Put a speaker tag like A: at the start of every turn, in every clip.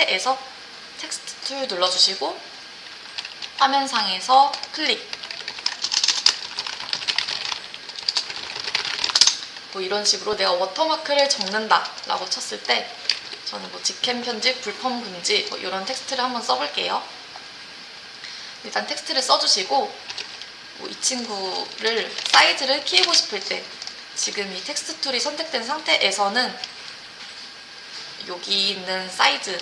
A: 상태에서 텍스트 툴 눌러주시고 화면상에서 클릭. 뭐 이런 식으로 내가 워터마크를 적는다 라고 쳤을 때 저는 뭐 직캠 편집, 불펌 금지 뭐 이런 텍스트를 한번 써볼게요. 일단 텍스트를 써주시고 뭐 이 친구를 사이즈를 키우고 싶을 때 지금 이 텍스트 툴이 선택된 상태에서는 여기 있는 사이즈,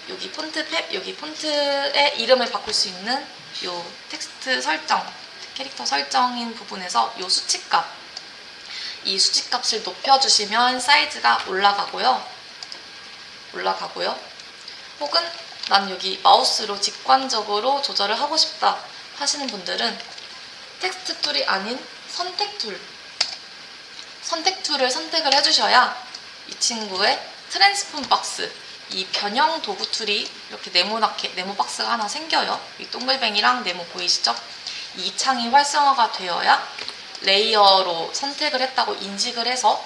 A: 여기 폰트 탭, 여기 폰트의 이름을 바꿀 수 있는 요 텍스트 설정, 캐릭터 설정인 부분에서 요 수치값, 이 수치값을 높여주시면 사이즈가 올라가고요. 혹은 난 여기 마우스로 직관적으로 조절을 하고 싶다 하시는 분들은 텍스트 툴이 아닌 선택 툴을 선택을 해주셔야 이 친구의 트랜스폼 박스, 이 변형 도구 툴이 이렇게 네모 박스가 하나 생겨요. 이 동글뱅이랑 네모 보이시죠? 이 창이 활성화가 되어야 레이어로 선택을 했다고 인식을 해서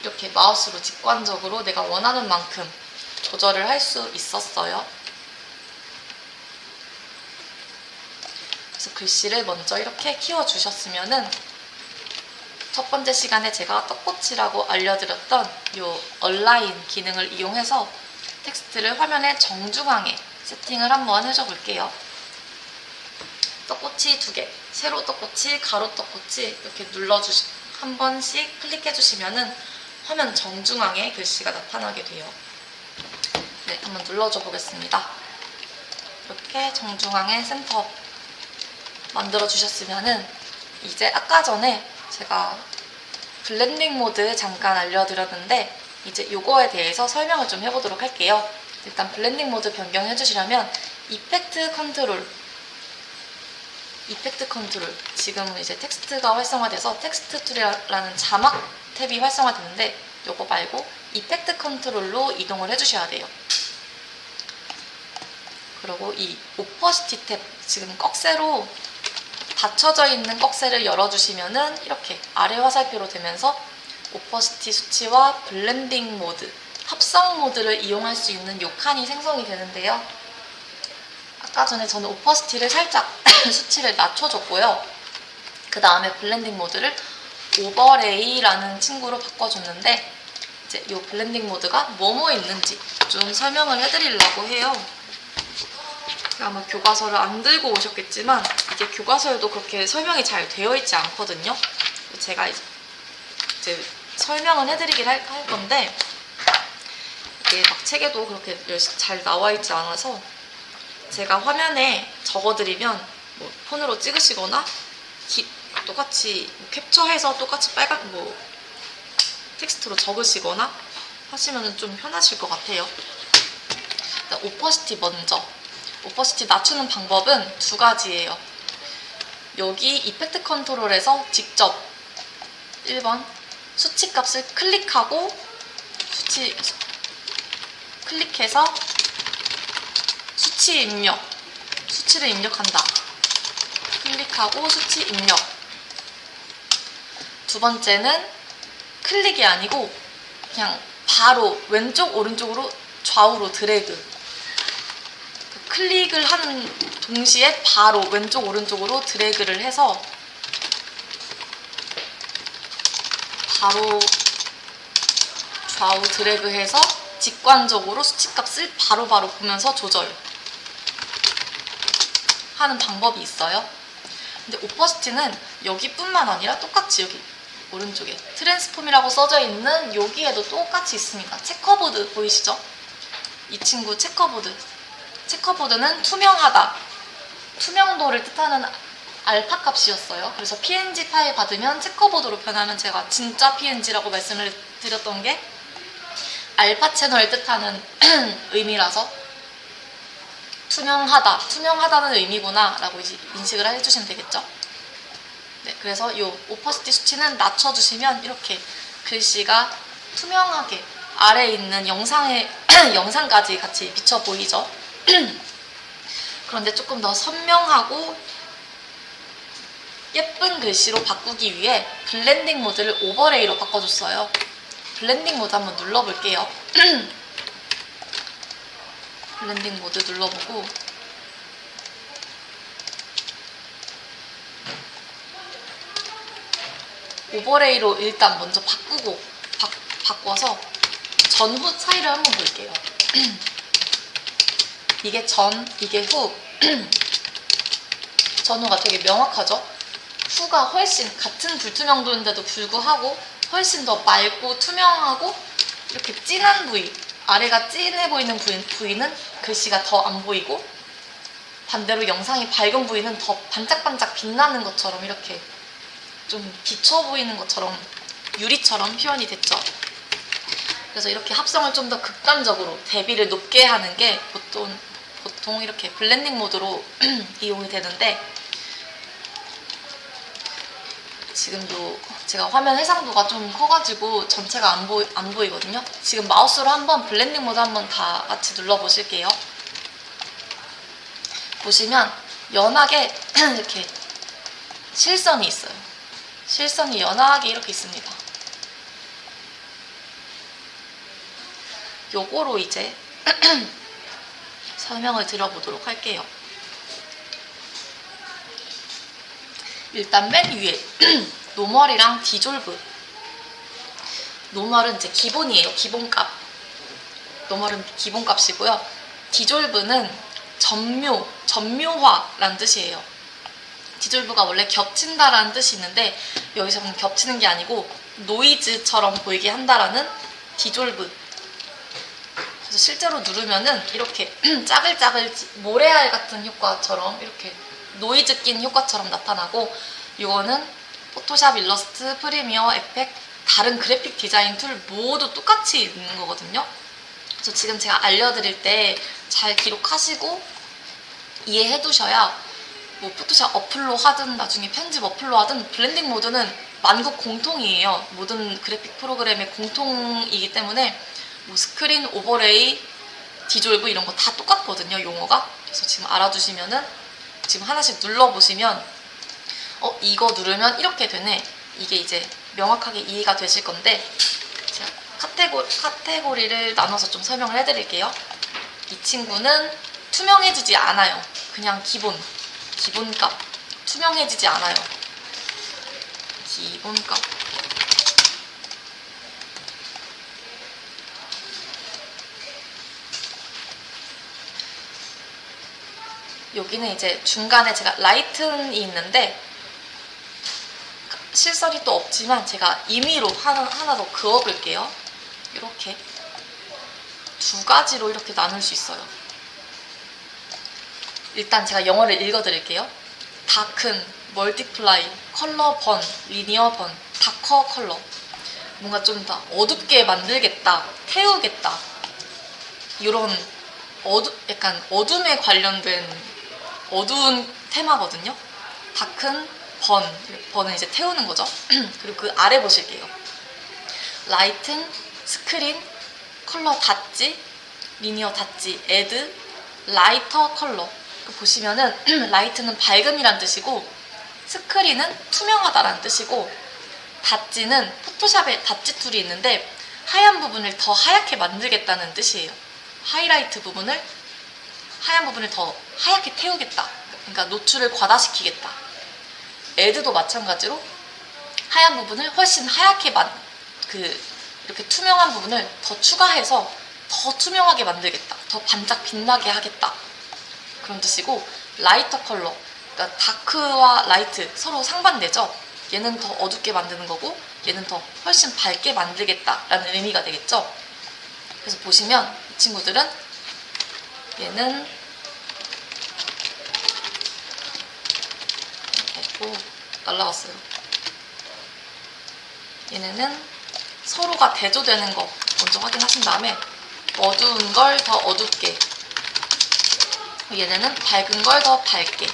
A: 이렇게 마우스로 직관적으로 내가 원하는 만큼 조절을 할 수 있었어요. 그래서 글씨를 먼저 이렇게 키워주셨으면은 첫 번째 시간에 제가 떡꼬치라고 알려드렸던 이 얼라인 기능을 이용해서 텍스트를 화면의 정중앙에 세팅을 한번 해줘 볼게요. 떡꼬치 2개, 세로 떡꼬치, 가로 떡꼬치 이렇게 한 번씩 클릭해주시면은 화면 정중앙에 글씨가 나타나게 돼요. 네, 한번 눌러줘 보겠습니다. 이렇게 정중앙에 센터 만들어 주셨으면은 이제 아까 전에 제가 블렌딩 모드 잠깐 알려드렸는데 이제 요거에 대해서 설명을 좀 해보도록 할게요. 일단 블렌딩 모드 변경해 주시려면 이펙트 컨트롤, 지금 이제 텍스트가 활성화돼서 텍스트 툴이라는 자막 탭이 활성화되는데 요거 말고 이펙트 컨트롤로 이동을 해주셔야 돼요. 그리고 이 오퍼시티 탭, 지금 꺽쇠로 닫혀져 있는 꺽쇠를 열어주시면은 이렇게 아래 화살표로 되면서 오퍼시티 수치와 블렌딩 모드, 합성 모드를 이용할 수 있는 요 칸이 생성이 되는데요. 아까 전에 저는 오퍼시티를 살짝 수치를 낮춰줬고요. 그 다음에 블렌딩 모드를 오버레이라는 친구로 바꿔줬는데 이제 이 블렌딩 모드가 뭐뭐 있는지 좀 설명을 해드리려고 해요. 아마 교과서를 안 들고 오셨겠지만 이게 교과서에도 그렇게 설명이 잘 되어 있지 않거든요. 제가 이제 설명은 해드리긴 할 건데 이게 막 책에도 그렇게 잘 나와 있지 않아서 제가 화면에 적어드리면 뭐 폰으로 찍으시거나 똑같이 캡처해서 똑같이 빨간 텍스트로 적으시거나 하시면 좀 편하실 것 같아요. 일단 오퍼시티 먼저. 오퍼시티 낮추는 방법은 2가지예요. 여기 이펙트 컨트롤에서 직접 1번 수치 값을 클릭하고 클릭해서 수치를 입력한다. 클릭하고 수치 입력. 2번째는 클릭이 아니고 그냥 바로 왼쪽 오른쪽으로 좌우로 드래그. 클릭을 하는 동시에 바로 왼쪽 오른쪽으로 드래그를 해서 바로 좌우 드래그해서 직관적으로 수치값을 바로바로 보면서 조절하는 방법이 있어요. 근데 오퍼시티는 여기뿐만 아니라 똑같이 여기 오른쪽에 트랜스폼이라고 써져 있는 여기에도 똑같이 있습니다. 체커보드 보이시죠? 이 친구 체커보드는 투명하다, 투명도를 뜻하는 알파 값이었어요. 그래서 PNG 파일 받으면 체커보드로 변하면 제가 진짜 PNG라고 말씀을 드렸던 게 알파 채널을 뜻하는 의미라서 투명하다는 의미구나 라고 인식을 해주시면 되겠죠. 네, 그래서 이 오퍼시티 수치는 낮춰주시면 이렇게 글씨가 투명하게 아래에 있는 영상까지 같이 비쳐 보이죠. 그런데 조금 더 선명하고 예쁜 글씨로 바꾸기 위해 블렌딩 모드를 오버레이로 바꿔줬어요. 블렌딩 모드 한번 눌러볼게요. 블렌딩 모드 눌러보고 오버레이로 일단 먼저 바꿔서 전후 차이를 한번 볼게요. 이게 전, 이게 후. 전후가 되게 명확하죠? 후가 훨씬 같은 불투명도인데도 불구하고 훨씬 더 맑고 투명하고 이렇게 진한 부위, 아래가 진해 보이는 부위는 글씨가 더 안 보이고, 반대로 영상이 밝은 부위는 더 반짝반짝 빛나는 것처럼 이렇게 좀 비쳐 보이는 것처럼 유리처럼 표현이 됐죠. 그래서 이렇게 합성을 좀 더 극단적으로 대비를 높게 하는 게 보통 이렇게 블렌딩 모드로 이용이 되는데, 지금도 제가 화면 해상도가 좀 커가지고 전체가 안 보이거든요. 지금 마우스로 한번 블렌딩 모드 한번 다 같이 눌러보실게요. 보시면 연하게 이렇게 실선이 있어요. 실선이 연하게 이렇게 있습니다. 요거로 이제 설명을 드려보도록 할게요. 일단 맨 위에 노멀이랑 디졸브. 노멀은 이제 기본이에요. 기본값. 노멀은 기본값이고요. 디졸브는 점묘화라는 뜻이에요. 디졸브가 원래 겹친다라는 뜻이 있는데, 여기서는 겹치는 게 아니고 노이즈처럼 보이게 한다라는 디졸브. 그래서 실제로 누르면은 이렇게 짜글짜글 모래알 같은 효과처럼 이렇게 노이즈 낀 효과처럼 나타나고, 이거는 포토샵, 일러스트, 프리미어, 에펙, 다른 그래픽 디자인 툴 모두 똑같이 있는 거거든요. 그래서 지금 제가 알려드릴 때 잘 기록하시고 이해해 두셔야 뭐 포토샵 어플로 하든 나중에 편집 어플로 하든 블렌딩 모드는 만국 공통이에요. 모든 그래픽 프로그램의 공통이기 때문에 뭐 스크린, 오버레이, 디졸브 이런 거 다 똑같거든요, 용어가. 그래서 지금 알아두시면은 지금 하나씩 눌러보시면 이거 누르면 이렇게 되네. 이게 이제 명확하게 이해가 되실 건데, 제가 카테고리를 나눠서 좀 설명을 해드릴게요. 이 친구는 투명해지지 않아요. 그냥 기본값. 투명해지지 않아요. 기본값. 여기는 이제 중간에 제가 라이튼이 있는데, 실선이 또 없지만 제가 임의로 하나 더 그어볼게요. 이렇게 두 가지로 이렇게 나눌 수 있어요. 일단 제가 영어를 읽어드릴게요. 다큰, 멀티플라이, 컬러 번, 리니어 번, 다커 컬러. 뭔가 좀 더 어둡게 만들겠다, 태우겠다, 이런 약간 어둠에 관련된 어두운 테마거든요. 다큰, 번은 이제 태우는 거죠. 그리고 그 아래 보실게요. 라이튼, 스크린, 컬러 닷지, 리니어 닷지, 애드, 라이터 컬러. 보시면은 라이트는 밝음이란 뜻이고, 스크린은 투명하다라는 뜻이고, 닷지는 포토샵에 닷지 툴이 있는데 하얀 부분을 더 하얗게 만들겠다는 뜻이에요. 하이라이트 부분을, 하얀 부분을 더 하얗게 태우겠다. 그러니까 노출을 과다시키겠다. 애드도 마찬가지로 하얀 부분을 훨씬 하얗게 이렇게 투명한 부분을 더 추가해서 더 투명하게 만들겠다. 더 반짝 빛나게 하겠다. 그런 뜻이고, 라이터 컬러, 그러니까 다크와 라이트 서로 상반되죠. 얘는 더 어둡게 만드는 거고 얘는 더 훨씬 밝게 만들겠다라는 의미가 되겠죠. 그래서 보시면 이 친구들은, 얘는 날라갔어요. 얘네는 서로가 대조되는 거 먼저 확인하신 다음에 어두운 걸 더 어둡게, 얘네는 밝은 걸 더 밝게.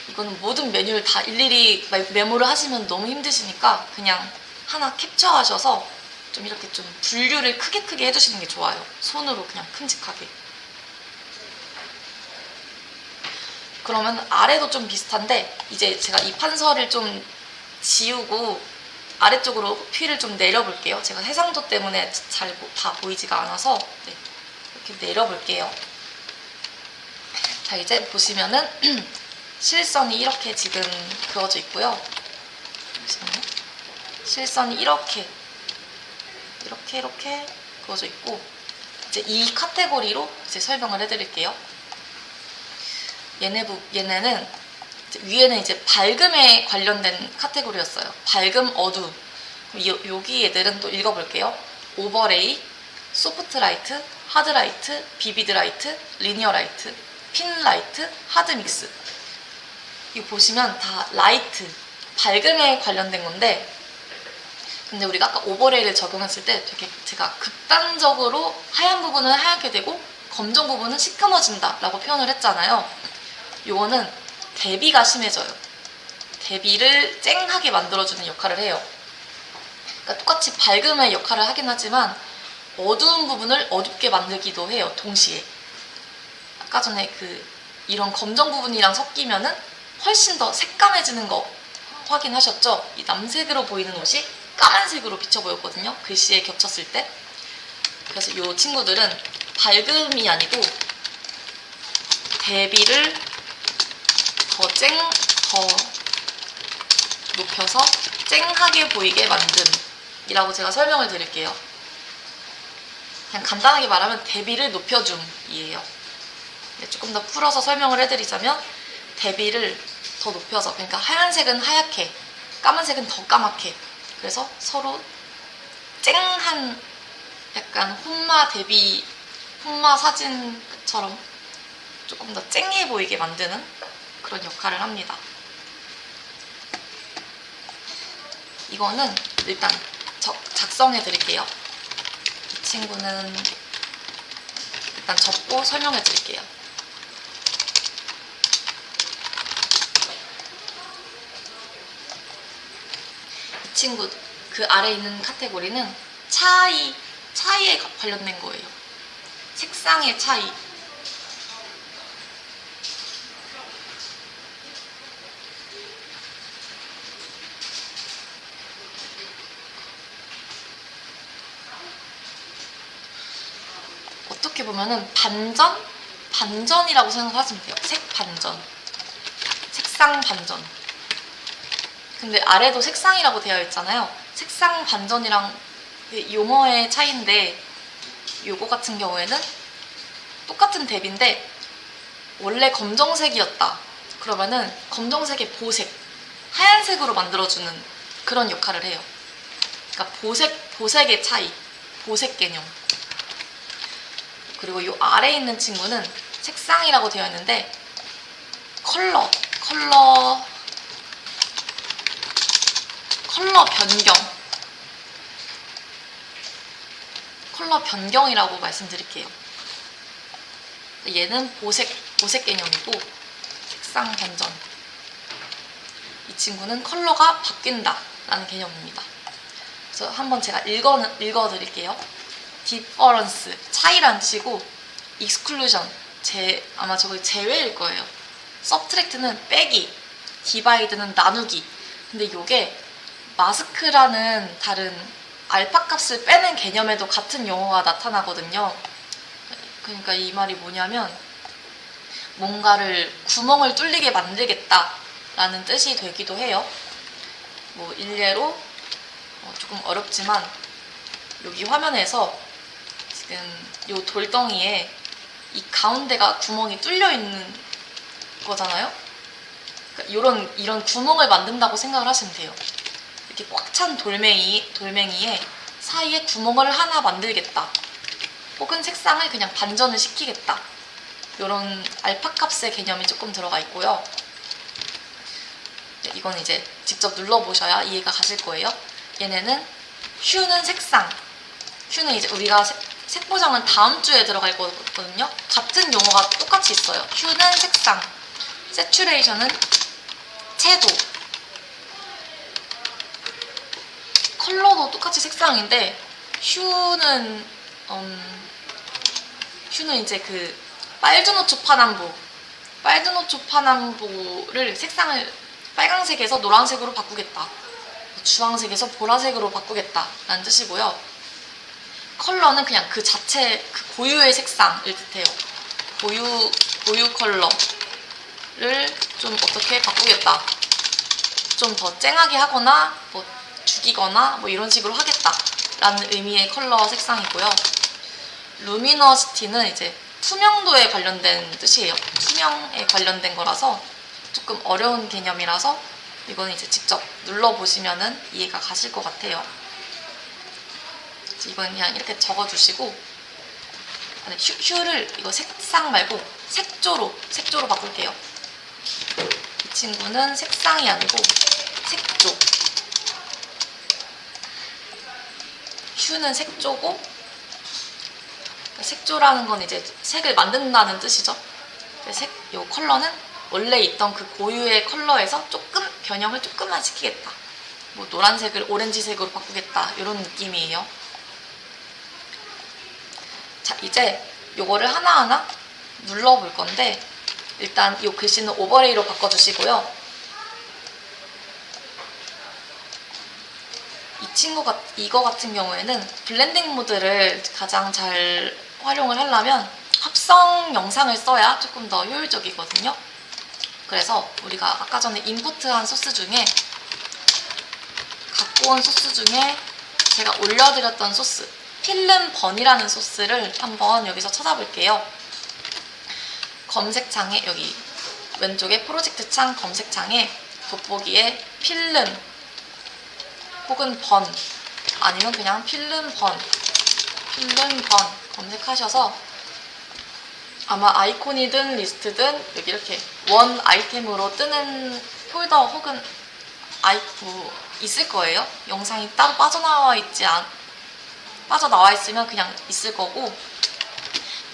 A: 이거는 모든 메뉴를 다 일일이 메모를 하시면 너무 힘드시니까 그냥 하나 캡처하셔서 좀 이렇게 좀 분류를 크게 해주시는 게 좋아요. 손으로 그냥 큼직하게. 그러면 아래도 좀 비슷한데 이제 제가 이 판서를 좀 지우고 아래쪽으로 휠을 좀 내려볼게요. 제가 해상도 때문에 잘 다 보이지가 않아서 네, 이렇게 내려볼게요. 자, 이제 보시면은 실선이 이렇게 지금 그어져 있고요. 보시면요. 실선이 이렇게 그어져 있고, 이제 이 카테고리로 이제 설명을 해드릴게요. 얘네는 위에는 이제 밝음에 관련된 카테고리였어요. 밝음, 어두. 여기 얘들은 또 읽어볼게요. 오버레이, 소프트라이트, 하드라이트, 비비드라이트, 리니어라이트, 핀라이트, 하드믹스. 이거 보시면 다 라이트, 밝음에 관련된 건데, 근데 우리가 아까 오버레이를 적용했을 때 되게 제가 극단적으로 하얀 부분은 하얗게 되고 검정 부분은 시커머진다 라고 표현을 했잖아요. 요거는 대비가 심해져요. 대비를 쨍하게 만들어주는 역할을 해요. 그러니까 똑같이 밝음의 역할을 하긴 하지만 어두운 부분을 어둡게 만들기도 해요. 동시에. 아까 전에 이런 검정 부분이랑 섞이면은 훨씬 더 색감해지는 거 확인하셨죠? 이 남색으로 보이는 옷이 까만색으로 비쳐 보였거든요. 글씨에 겹쳤을 때. 그래서 이 친구들은 밝음이 아니고 대비를 더 높여서 쨍하게 보이게 만듦이라고 제가 설명을 드릴게요. 그냥 간단하게 말하면 대비를 높여줌이에요. 조금 더 풀어서 설명을 해드리자면 대비를 더 높여서, 그러니까 하얀색은 하얗게, 까만색은 더 까맣게, 그래서 서로 쨍한 약간 혼마 사진처럼 조금 더 쨍해 보이게 만드는 그런 역할을 합니다. 이거는 일단 작성해 드릴게요. 이 친구는 일단 접고 설명해 드릴게요. 이 친구 그 아래 있는 카테고리는 차이에 관련된 거예요. 색상의 차이. 어떻게 보면은 반전이라고 생각하시면 돼요. 색 반전, 색상 반전. 근데 아래도 색상이라고 되어 있잖아요. 색상 반전이랑 용어의 차이인데, 요거 같은 경우에는 똑같은 대비인데 원래 검정색이었다 그러면은 검정색의 보색, 하얀색으로 만들어주는 그런 역할을 해요. 그러니까 보색의 차이, 보색 개념. 그리고 요 아래에 있는 친구는 색상이라고 되어 있는데 컬러 변경이라고 말씀드릴게요. 얘는 보색 개념이고 색상 반전. 이 친구는 컬러가 바뀐다 라는 개념입니다. 그래서 한번 제가 읽어드릴게요. difference, 차이란 치고 exclusion, 아마 저거 제외일 거예요. subtract는 빼기, divide는 나누기. 근데 이게 마스크라는 다른 알파 값을 빼는 개념에도 같은 용어가 나타나거든요. 그러니까 이 말이 뭐냐면 뭔가를 구멍을 뚫리게 만들겠다 라는 뜻이 되기도 해요. 뭐 일례로 조금 어렵지만 여기 화면에서 지금 이 돌덩이에 이 가운데가 구멍이 뚫려 있는 거잖아요. 그러니까 이런 구멍을 만든다고 생각을 하시면 돼요. 이렇게 꽉 찬 돌멩이에 사이에 구멍을 하나 만들겠다. 혹은 색상을 그냥 반전을 시키겠다. 이런 알파 값의 개념이 조금 들어가 있고요. 이건 이제 직접 눌러보셔야 이해가 가실 거예요. 얘네는 hue는 색상. hue는 이제 우리가 색 보정은 다음 주에 들어갈 거거든요. 같은 용어가 똑같이 있어요. hue는 색상, saturation은 채도, 컬러도 똑같이 색상인데 hue는 이제 그 빨주노초 파남보 빨드노초 파남보를 색상을 빨강색에서 노란색으로 바꾸겠다, 주황색에서 보라색으로 바꾸겠다 라는 뜻이고요. 컬러는 그냥 그 자체, 그 고유의 색상을 뜻해요. 고유 컬러를 좀 어떻게 바꾸겠다, 좀 더 쨍하게 하거나 뭐 죽이거나 뭐 이런 식으로 하겠다 라는 의미의 컬러 색상이고요. 루미너시티는 이제 투명도에 관련된 뜻이에요. 투명에 관련된 거라서 조금 어려운 개념이라서 이건 이제 직접 눌러보시면은 이해가 가실 것 같아요. 이건 그냥 이렇게 적어주시고, 휴를 이거 색상 말고 색조로 바꿀게요. 이 친구는 색상이 아니고 색조. 휴는 색조고, 색조라는 건 이제 색을 만든다는 뜻이죠. 요 컬러는 원래 있던 그 고유의 컬러에서 조금 변형을 조금만 시키겠다, 뭐 노란색을 오렌지색으로 바꾸겠다, 이런 느낌이에요. 자, 이제 요거를 하나하나 눌러볼 건데, 일단 이 글씨는 오버레이로 바꿔주시고요. 이거 같은 경우에는 블렌딩 모드를 가장 잘 활용을 하려면 합성 영상을 써야 조금 더 효율적이거든요. 그래서 우리가 아까 전에 임포트한 소스 중에, 갖고 온 소스 중에 제가 올려드렸던 소스, 필름번이라는 소스를 한번 여기서 찾아볼게요. 검색창에, 여기 왼쪽에 프로젝트 창 검색창에 돋보기에 필름 혹은 번, 아니면 그냥 필름번 검색하셔서 아마 아이콘이든 리스트든 여기 이렇게 원 아이템으로 뜨는 폴더 혹은 있을 거예요. 영상이 따로 빠져나와 있으면 그냥 있을 거고,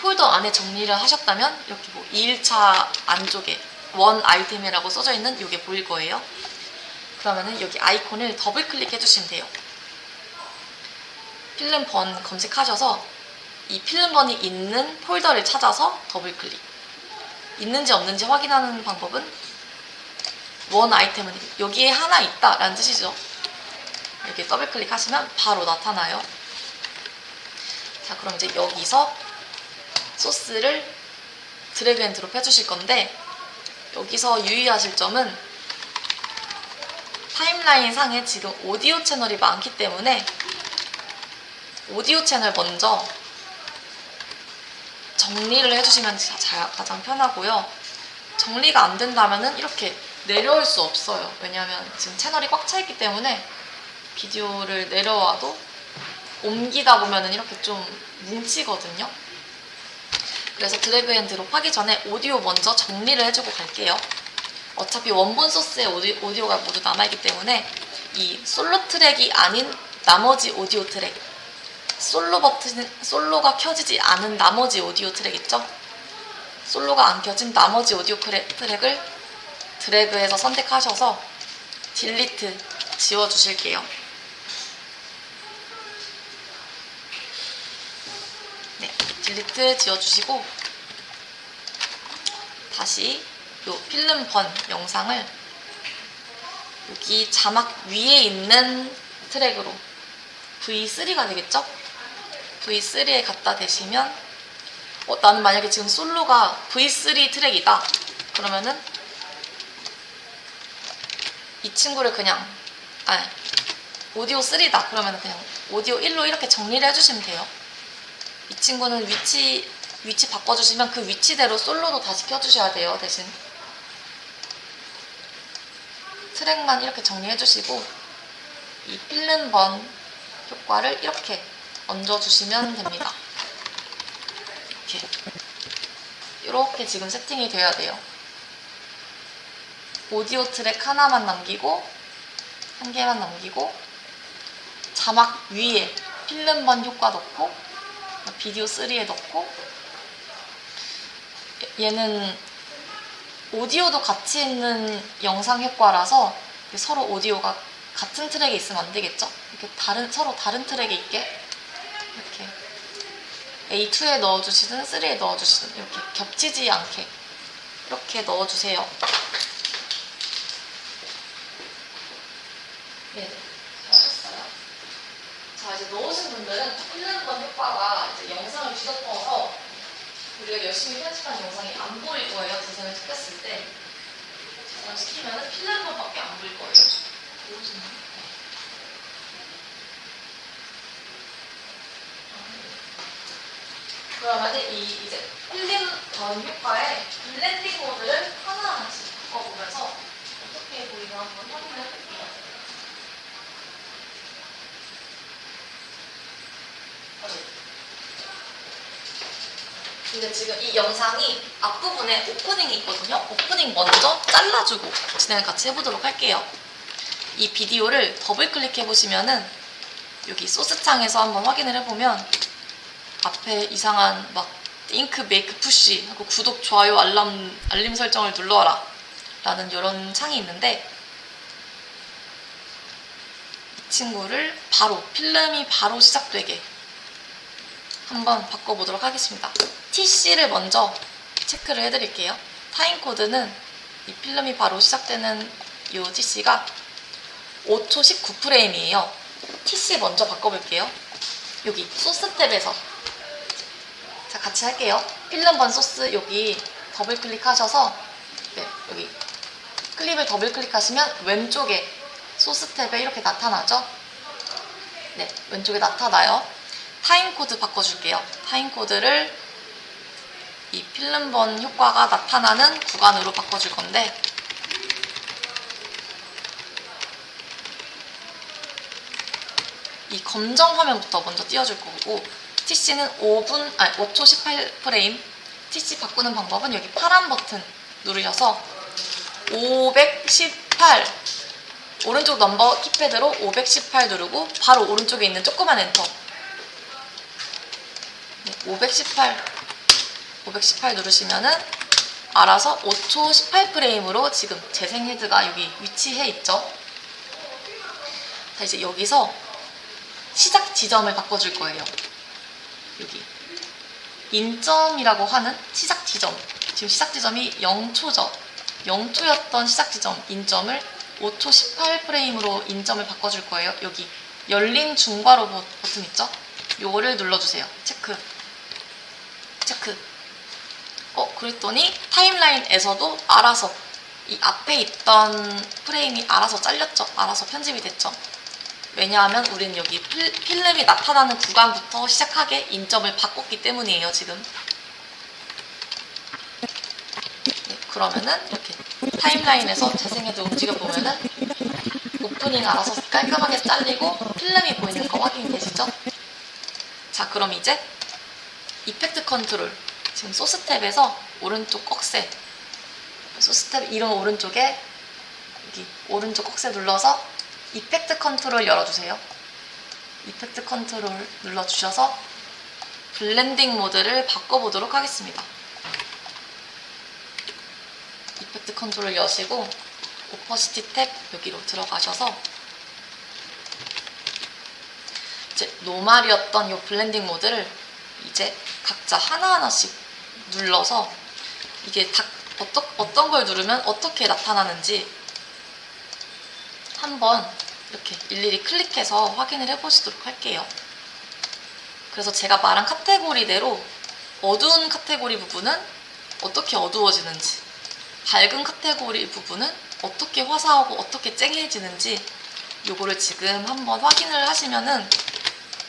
A: 폴더 안에 정리를 하셨다면 이렇게 뭐 2일차 안쪽에 원 아이템이라고 써져 있는 이게 보일 거예요. 그러면은 여기 아이콘을 더블 클릭해 주시면 돼요. 필름번 검색하셔서 이 필름번이 있는 폴더를 찾아서 더블 클릭. 있는지 없는지 확인하는 방법은 원 아이템은 여기에 하나 있다 라는 뜻이죠. 이렇게 더블 클릭하시면 바로 나타나요. 자, 그럼 이제 여기서 소스를 드래그 앤 드롭 해주실 건데, 여기서 유의하실 점은 타임라인 상에 지금 오디오 채널이 많기 때문에 오디오 채널 먼저 정리를 해주시면 가장 편하고요. 정리가 안 된다면 이렇게 내려올 수 없어요. 왜냐하면 지금 채널이 꽉 차 있기 때문에 비디오를 내려와도 옮기다 보면 이렇게 좀 뭉치거든요. 그래서 드래그 앤 드롭 하기 전에 오디오 먼저 정리를 해주고 갈게요. 어차피 원본 소스에 오디오가 모두 남아있기 때문에 이 솔로 트랙이 아닌 나머지 오디오 트랙, 솔로가 켜지지 않은 나머지 오디오 트랙 있죠? 솔로가 안 켜진 나머지 오디오 트랙을 드래그해서 선택하셔서 딜리트 지워주실게요. 네, 딜리트 지워주시고 다시 요 필름번 영상을 여기 자막 위에 있는 트랙으로 V3가 되겠죠? V3에 갖다 대시면 나는 만약에 지금 솔로가 V3 트랙이다 그러면은 이 친구를 그냥 오디오 3다 그러면 그냥 오디오 1로 이렇게 정리를 해주시면 돼요. 이 친구는 위치 바꿔주시면 그 위치대로 솔로도 다시 켜주셔야 돼요. 대신 트랙만 이렇게 정리해주시고 이 필름번 효과를 이렇게 얹어주시면 됩니다. 이렇게 지금 세팅이 돼야 돼요. 오디오 트랙 하나만 남기고 한 개만 남기고 자막 위에 필름번 효과 넣고 비디오 3에 넣고, 얘는 오디오도 같이 있는 영상 효과라서 서로 오디오가 같은 트랙에 있으면 안 되겠죠? 이렇게 서로 다른 트랙에 있게 이렇게 A2에 넣어주시든 3에 넣어주시든 이렇게 겹치지 않게 이렇게 넣어주세요. 네, 잘하셨어요. 자, 이제 넣으신 분들은 필름번 효과가 이제 영상을 뒤덮어서 우리가 열심히 편집한 영상이 안 보일 거예요. 재생을 시켰을 때. 재생을 시키면 필름번밖에 안 보일 거예요. 보여주나요? 그러면 이제 필름번 효과의 블렌딩 모드를 하나하나씩 바꿔보면서 어떻게 보이나 한번 확인을 해볼게요. 근데 지금 이 영상이 앞부분에 오프닝이 있거든요. 오프닝 먼저 잘라주고 진행을 같이 해보도록 할게요. 이 비디오를 더블 클릭해보시면은 여기 소스 창에서 한번 확인을 해보면 앞에 이상한 막 잉크 메이크 푸시 하고 구독, 좋아요, 알림 설정을 눌러라 라는 이런 창이 있는데 이 친구를 바로 필름이 바로 시작되게 한번 바꿔보도록 하겠습니다. TC를 먼저 체크를 해드릴게요. 타임코드는 이 필름이 바로 시작되는 이 TC가 5초 19프레임이에요. TC 먼저 바꿔볼게요. 여기 소스 탭에서 자, 같이 할게요. 필름번 소스 여기 더블 클릭하셔서 네, 여기 클립을 더블 클릭하시면 왼쪽에 소스 탭에 이렇게 나타나죠? 네, 왼쪽에 나타나요. 타임코드 바꿔줄게요. 타임코드를 이 필름번 효과가 나타나는 구간으로 바꿔줄 건데 이 검정 화면부터 먼저 띄워줄 거고 TC는 5초 18프레임 TC 바꾸는 방법은 여기 파란 버튼 누르셔서 518 오른쪽 넘버 키패드로 518 누르고 바로 오른쪽에 있는 조그만 엔터 518 누르시면은 알아서 5초 18프레임으로 지금 재생 헤드가 여기 위치해 있죠. 자, 이제 여기서 시작 지점을 바꿔줄 거예요. 여기 인점이라고 하는 시작 지점, 지금 시작 지점이 0초죠. 0초였던 시작 지점 인점을 5초 18프레임으로 인점을 바꿔줄 거예요. 여기 열린 중괄호 버튼 있죠? 요거를 눌러주세요. 체크. 그랬더니 타임라인에서도 알아서 이 앞에 있던 프레임이 알아서 잘렸죠. 알아서 편집이 됐죠. 왜냐하면 우리는 여기 필름이 나타나는 구간부터 시작하게 인점을 바꿨기 때문이에요. 지금. 네, 그러면은 이렇게 타임라인에서 재생해도 움직여보면은 오프닝 알아서 깔끔하게 잘리고 필름이 보이는 거 확인되시죠? 자, 그럼 이제 이펙트 컨트롤 지금 소스 탭에서 오른쪽 꺽쇠 소스 탭 이름 오른쪽에 여기 오른쪽 꺽쇠 눌러서 이펙트 컨트롤 열어주세요. 이펙트 컨트롤 눌러주셔서 블렌딩 모드를 바꿔보도록 하겠습니다. 이펙트 컨트롤 여시고 오퍼시티 탭 여기로 들어가셔서 이제 노말이었던 이 블렌딩 모드를 이제 각자 하나하나씩 눌러서 이게 어떤 걸 누르면 어떻게 나타나는지 한번 이렇게 일일이 클릭해서 확인을 해보시도록 할게요. 그래서 제가 말한 카테고리대로 어두운 카테고리 부분은 어떻게 어두워지는지, 밝은 카테고리 부분은 어떻게 화사하고 어떻게 쨍해지는지 요거를 지금 한번 확인을 하시면은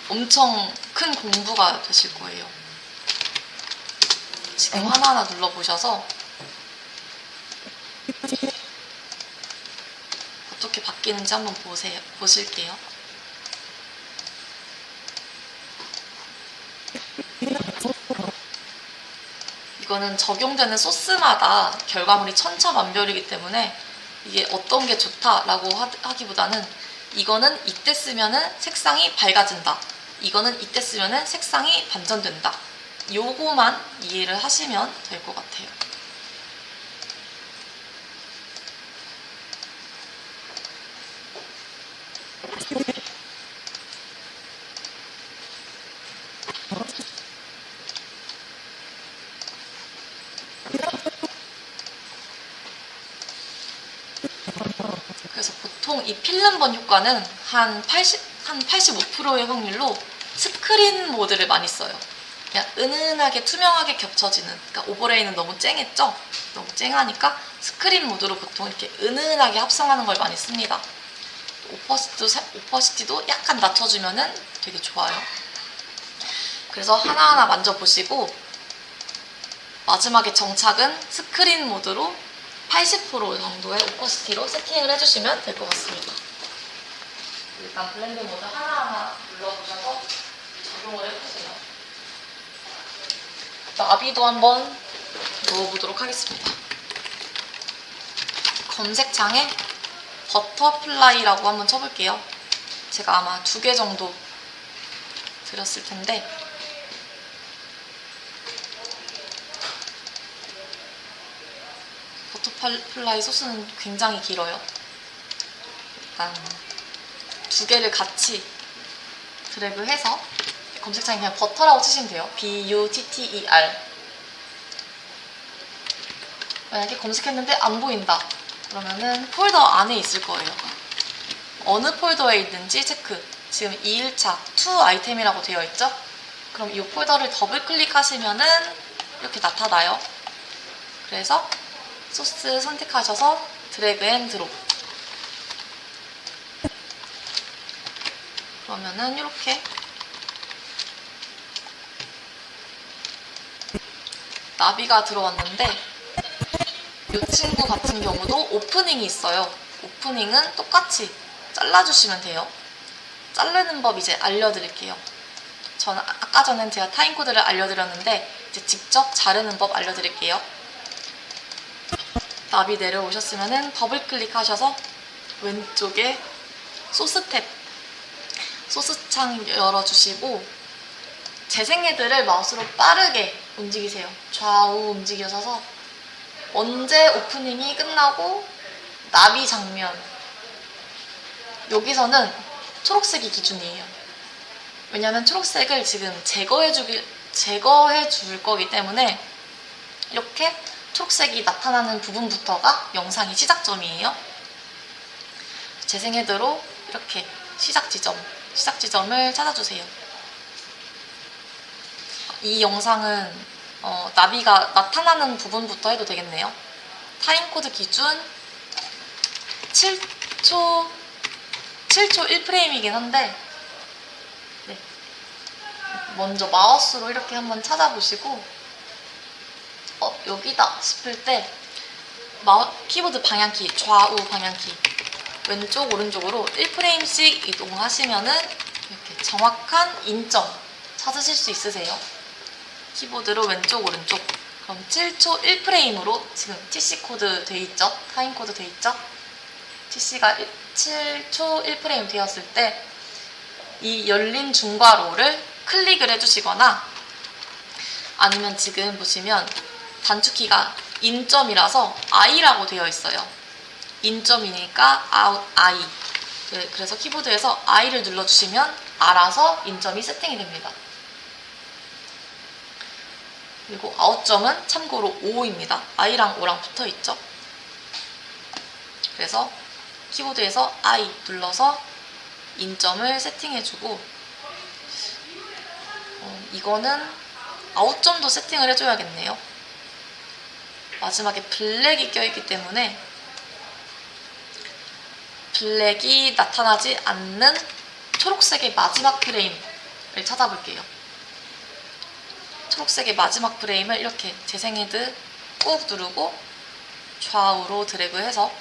A: 엄청 큰 공부가 되실 거예요. 지금 하나하나 눌러보셔서 어떻게 바뀌는지 한번 보실게요. 이거는 적용되는 소스마다 결과물이 천차만별이기 때문에 이게 어떤 게 좋다라고 하기보다는 이거는 이때 쓰면은 색상이 밝아진다. 이거는 이때 쓰면은 색상이 반전된다. 요거만 이해를 하시면 될 것 같아요. 보통 이 필름번 효과는 한 85%의 확률로 스크린 모드를 많이 써요. 그냥 은은하게 투명하게 겹쳐지는, 그러니까 오버레이는 너무 쨍했죠? 너무 쨍하니까 스크린 모드로 보통 이렇게 은은하게 합성하는 걸 많이 씁니다. 오퍼시티도 약간 낮춰주면 되게 좋아요. 그래서 하나하나 만져보시고 마지막에 정착은 스크린 모드로 80% 정도의 오퍼시티로 세팅을 해주시면 될 것 같습니다. 일단 블렌드 모드 하나하나 눌러보셔서 적용을 해보세요. 나비도 한번 넣어보도록 하겠습니다. 검색창에 버터플라이라고 한번 쳐볼게요. 제가 아마 2개 정도 드렸을 텐데 버터플라이 소스는 굉장히 길어요. 일단 2개를 같이 드래그해서 검색창에 그냥 버터라고 치시면 돼요. BUTTER. 만약에 검색했는데 안 보인다 그러면은 폴더 안에 있을 거예요. 어느 폴더에 있는지 체크. 지금 2일차 2 아이템이라고 되어 있죠? 그럼 이 폴더를 더블 클릭하시면은 이렇게 나타나요. 그래서 소스 선택하셔서 드래그 앤 드롭. 그러면은 이렇게 나비가 들어왔는데 이 친구 같은 경우도 오프닝이 있어요. 오프닝은 똑같이 잘라주시면 돼요. 자르는 법 이제 알려드릴게요. 저는 아까 전엔 제가 타임코드를 알려드렸는데 이제 직접 자르는 법 알려드릴게요. 나비 내려오셨으면 더블 클릭하셔서 왼쪽에 소스 탭, 소스 창 열어주시고 재생 헤드를 마우스로 빠르게 움직이세요. 좌우 움직여서 언제 오프닝이 끝나고 나비 장면, 여기서는 초록색이 기준이에요. 왜냐면 초록색을 지금 제거해 줄 거기 때문에 이렇게 초록색이 나타나는 부분부터가 영상의 시작점이에요. 재생 헤드로 이렇게 시작 지점을 찾아주세요. 이 영상은 나비가 나타나는 부분부터 해도 되겠네요. 타임코드 기준 7초 1프레임이긴 한데 네. 먼저 마우스로 이렇게 한번 찾아보시고 여기다 싶을 때 키보드 방향키, 좌우 방향키 왼쪽 오른쪽으로 1프레임씩 이동하시면은 이렇게 정확한 인점 찾으실 수 있으세요. 키보드로 왼쪽 오른쪽. 그럼 7초 1프레임으로 지금 TC 코드 돼 있죠? 타임 코드 돼 있죠? TC가 7초 1프레임 되었을 때 이 열린 중괄호를 클릭을 해주시거나 아니면 지금 보시면 단축키가 인점이라서 I라고 되어 있어요. 인점이니까 I. 그래서 키보드에서 I를 눌러주시면 알아서 인점이 세팅이 됩니다. 그리고 아웃점은 참고로 5입니다. I랑 O랑 붙어 있죠. 그래서 키보드에서 I 눌러서 인점을 세팅해주고 이거는 아웃점도 세팅을 해줘야겠네요. 마지막에 블랙이 껴있기 때문에 블랙이 나타나지 않는 초록색의 마지막 프레임을 찾아볼게요. 초록색의 마지막 프레임을 이렇게 재생 헤드 꾹 누르고 좌우로 드래그해서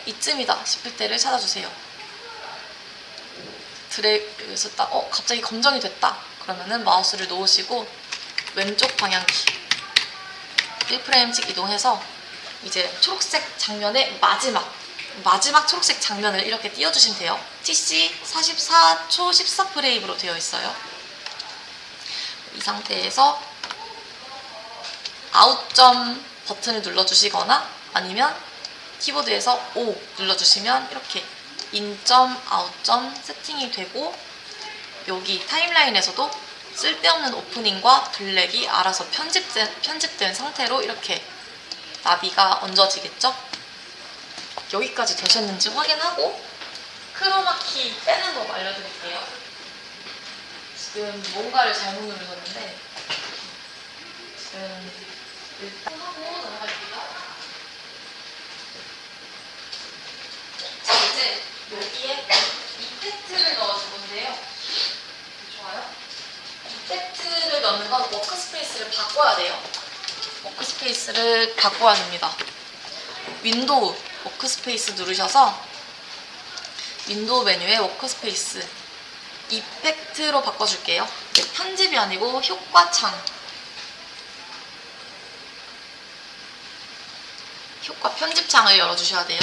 A: 이쯤이다 싶을 때를 찾아주세요. 드래그해서 딱 갑자기 검정이 됐다. 그러면은 마우스를 놓으시고 왼쪽 방향키 1프레임씩 이동해서 이제 초록색 장면의 마지막 초록색 장면을 이렇게 띄워주시면 돼요. TC 44초 14프레임으로 되어 있어요. 이 상태에서 아웃점 버튼을 눌러주시거나 아니면 키보드에서 O 눌러주시면 이렇게 인점, 아웃점 세팅이 되고 여기 타임라인에서도 쓸데없는 오프닝과 블랙이 알아서 편집된 상태로 이렇게 나비가 얹어지겠죠? 여기까지 되셨는지 확인하고 크로마키 빼는 법 알려드릴게요. 지금 뭔가를 잘못 누르셨는데 지금 일단 하고 넘어갈게요. 자, 이제 여기에 이펙트를 넣어줄 건데요. 좋아요. 이펙트를 넣는 건 워크스페이스를 바꿔야 돼요. 워크스페이스를 바꿔야 됩니다. 윈도우 워크스페이스 누르셔서 윈도우 메뉴에 워크스페이스 이펙트로 바꿔줄게요. 편집이 아니고 효과창. 효과 편집창을 열어주셔야 돼요.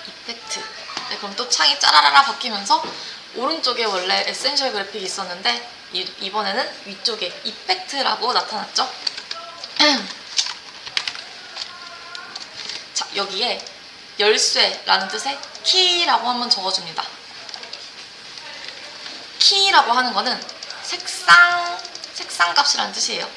A: 이펙트. 네, 그럼 또 창이 짜라라라 바뀌면서 오른쪽에 원래 에센셜 그래픽이 있었는데 이번에는 위쪽에 이펙트라고 나타났죠. 자, 여기에 열쇠라는 뜻의 키라고 한번 적어줍니다. 키라고 하는 거는 색상 값이라는 뜻이에요.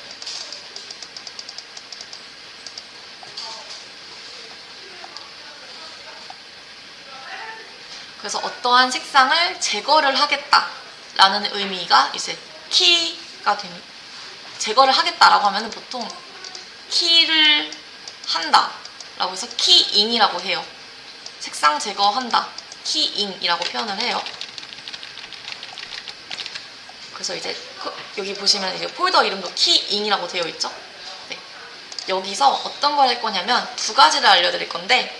A: 그래서 어떠한 색상을 제거를 하겠다라는 의미가 이제 키가 됩니다. 제거를 하겠다라고 하면 보통 키를 한다라고 해서 키잉이라고 해요. 색상 제거한다, 키잉이라고 표현을 해요. 그래서 이제 여기 보시면 이제 폴더 이름도 키잉이라고 되어 있죠. 네. 여기서 어떤 걸 할 거냐면 두 가지를 알려드릴 건데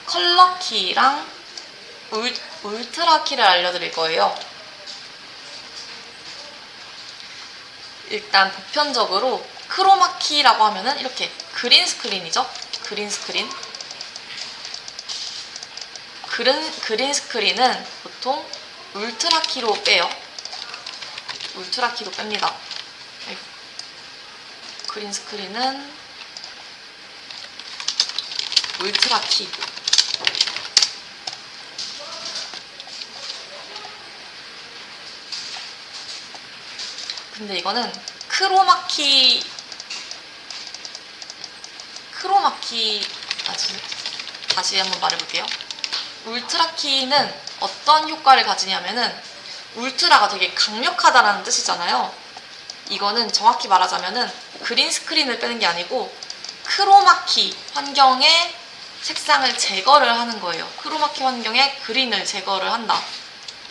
A: 컬러 키랑 울트라 키를 알려드릴 거예요. 일단 보편적으로 크로마 키라고 하면은 이렇게 그린 스크린이죠. 그린 스크린. 그린 스크린은 보통 울트라 키로 빼요. 울트라 키로 뺍니다. 그린 스크린은 울트라 키. 근데 이거는 크로마키 다시 한번 말해볼게요. 울트라 키는 어떤 효과를 가지냐면은 울트라가 되게 강력하다라는 뜻이잖아요. 이거는 정확히 말하자면은 그린 스크린을 빼는 게 아니고 크로마키 환경의 색상을 제거를 하는 거예요. 크로마키 환경의 그린을 제거를 한다.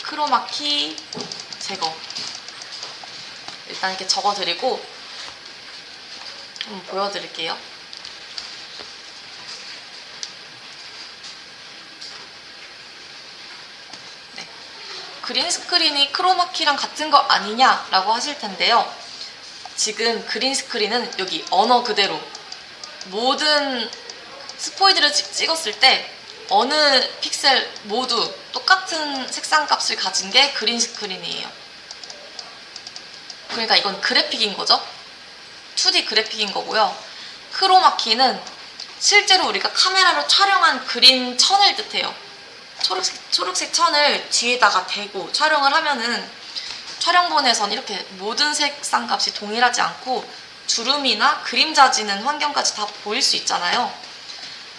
A: 크로마키 제거. 일단 이렇게 적어드리고 한번 보여드릴게요. 네. 그린 스크린이 크로마키랑 같은 거 아니냐라고 하실 텐데요. 지금 그린 스크린은 여기 언어 그대로 모든 스포이드를 찍었을 때 어느 픽셀 모두 똑같은 색상 값을 가진 게 그린 스크린이에요. 그러니까 이건 그래픽인 거죠. 2D 그래픽인 거고요. 크로마키는 실제로 우리가 카메라로 촬영한 그린 천을 뜻해요. 초록색 천을 뒤에다가 대고 촬영을 하면은 촬영본에선 이렇게 모든 색상 값이 동일하지 않고 주름이나 그림자 지는 환경까지 다 보일 수 있잖아요.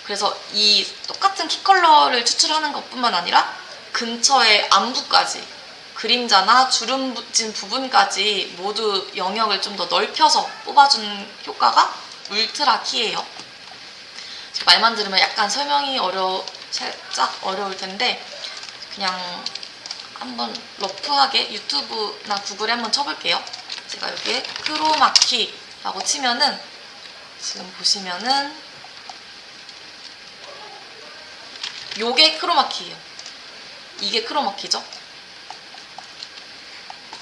A: 그래서 이 똑같은 키 컬러를 추출하는 것뿐만 아니라 근처의 안부까지 그림자나 주름 진 부분까지 모두 영역을 좀 더 넓혀서 뽑아준 효과가 울트라 키예요. 말만 들으면 약간 설명이 살짝 어려울 텐데 그냥 한번 러프하게 유튜브나 구글에 한번 쳐볼게요. 제가 여기에 크로마키라고 치면은 지금 보시면은 요게 크로마키예요. 이게 크로마키죠.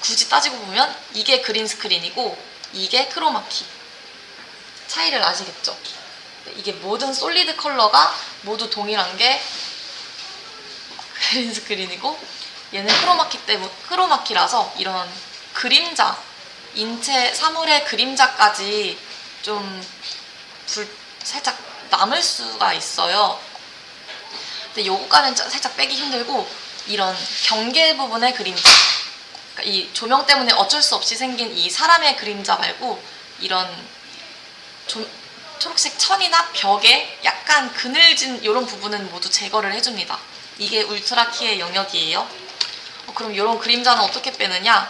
A: 굳이 따지고 보면 이게 그린 스크린이고 이게 크로마키. 차이를 아시겠죠? 이게 모든 솔리드 컬러가 모두 동일한 게 그린 스크린이고 얘는 크로마키라서 이런 그림자, 인체 사물의 그림자까지 좀 살짝 남을 수가 있어요. 근데 요거까지는 살짝 빼기 힘들고 이런 경계 부분의 그림자, 이 조명 때문에 어쩔 수 없이 생긴 이 사람의 그림자 말고 이런 초록색 천이나 벽에 약간 그늘진 이런 부분은 모두 제거를 해줍니다. 이게 울트라키의 영역이에요. 그럼 이런 그림자는 어떻게 빼느냐?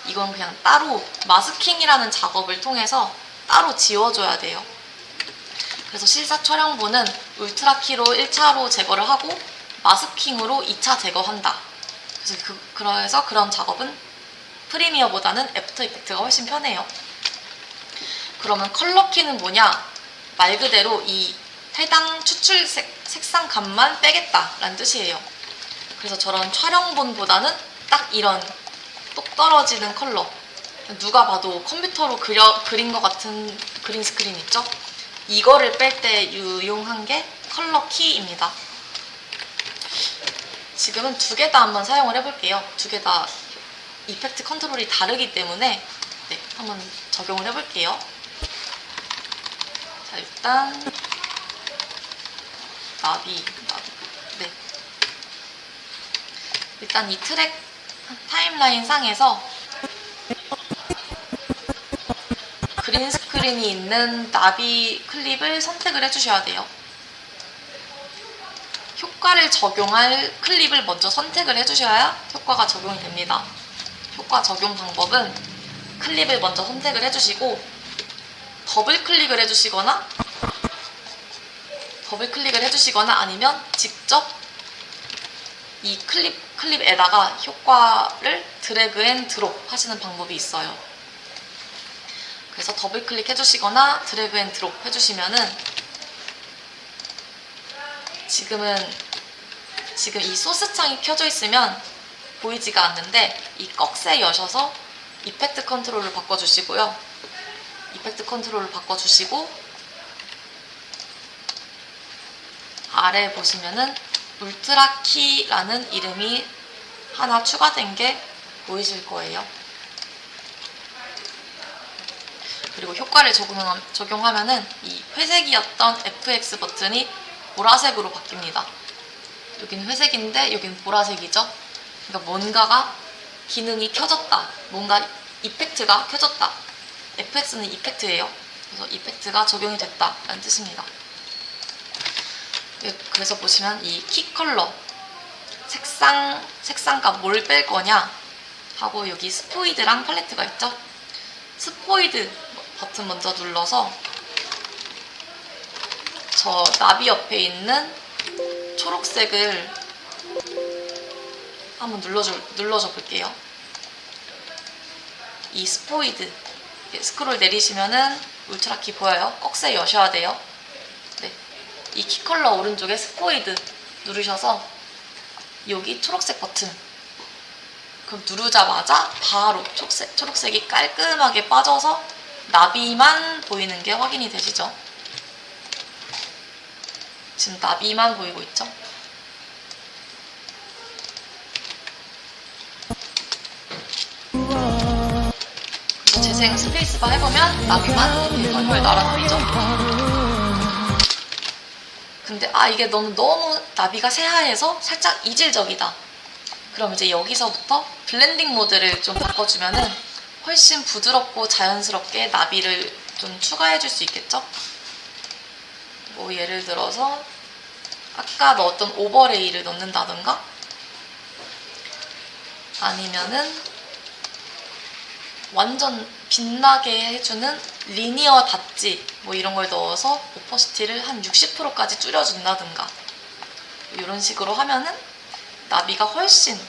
A: 이건 그냥 따로 마스킹이라는 작업을 통해서 따로 지워줘야 돼요. 그래서 실사 촬영본은 울트라키로 1차로 제거를 하고 마스킹으로 2차 제거한다. 그래서 그런 작업은 프리미어보다는 애프터 이펙트가 훨씬 편해요. 그러면 컬러키는 뭐냐? 말 그대로 이 해당 추출 색상 값만 빼겠다라는 뜻이에요. 그래서 저런 촬영본보다는 딱 이런 똑 떨어지는 컬러, 누가 봐도 컴퓨터로 그린 것 같은 그린 스크린 있죠? 이거를 뺄 때 유용한 게 컬러키입니다. 지금은 두 개 다 한번 사용을 해볼게요. 두 개 다 이펙트 컨트롤이 다르기 때문에 한번 적용을 해볼게요. 자, 일단 나비. 일단 이 트랙 타임라인 상에서 그린 스크린이 있는 나비 클립을 선택을 해주셔야 돼요. 효과를 적용할 클립을 먼저 선택을 해주셔야 효과가 적용이 됩니다. 효과 적용 방법은 클립을 먼저 선택을 해주시고 더블 클릭을 해주시거나 아니면 직접 이 클립에다가 효과를 드래그 앤 드롭 하시는 방법이 있어요. 그래서 더블 클릭 해주시거나 드래그 앤 드롭 해주시면은 지금 이 소스 창이 켜져 있으면 보이지가 않는데 이 꺽쇠 여셔서 이펙트 컨트롤을 바꿔주시고요. 이펙트 컨트롤을 바꿔주시고 아래 보시면은 울트라키라는 이름이 하나 추가된 게 보이실 거예요. 그리고 효과를 적용하면은 이 회색이었던 FX 버튼이 보라색으로 바뀝니다. 여긴 회색인데 여긴 보라색이죠. 그러니까 뭔가가 기능이 켜졌다. 뭔가 이펙트가 켜졌다. FX는 이펙트예요. 그래서 이펙트가 적용이 됐다라는 뜻입니다. 그래서 보시면 이 키 컬러 색상값 뭘 뺄 거냐 하고 여기 스포이드랑 팔레트가 있죠. 스포이드 버튼 먼저 눌러서 저 나비 옆에 있는 초록색을 한번 눌러줘 볼게요. 이 스포이드 스크롤 내리시면은 울트라키 보여요. 꺽쇠 여셔야 돼요. 이 키 컬러 오른쪽에 스포이드 누르셔서 여기 초록색 버튼 그럼 누르자마자 바로 초록색이 깔끔하게 빠져서 나비만 보이는 게 확인이 되시죠? 지금 나비만 보이고 있죠? 그래서 재생 스페이스바 해보면 나비만 펄펄 날아다니죠? 근데 이게 너무 나비가 새하얘서 살짝 이질적이다. 그럼 이제 여기서부터 블렌딩 모드를 좀 바꿔주면은 훨씬 부드럽고 자연스럽게 나비를 좀 추가해줄 수 있겠죠? 뭐 예를 들어서 아까 넣었던 오버레이를 넣는다던가 아니면은 완전 빛나게 해주는 리니어 닷지 뭐 이런 걸 넣어서 오퍼시티를 한 60%까지 줄여준다든가 이런 식으로 하면은 나비가 훨씬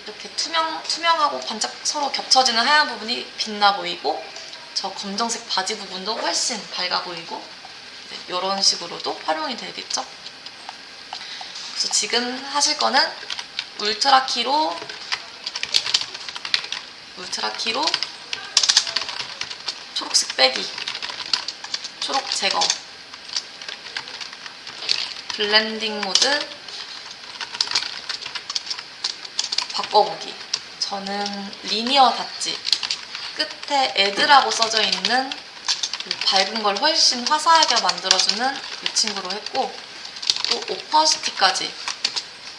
A: 이렇게 투명하고 반짝 서로 겹쳐지는 하얀 부분이 빛나 보이고 저 검정색 바지 부분도 훨씬 밝아 보이고 이런 식으로도 활용이 되겠죠. 그래서 지금 하실 거는 울트라키로 초록색 빼기, 초록 제거, 블렌딩 모드 바꿔보기. 저는 리니어 닷지 끝에 애드라고 써져 있는 밝은 걸 훨씬 화사하게 만들어주는 이 친구로 했고 또 오퍼시티까지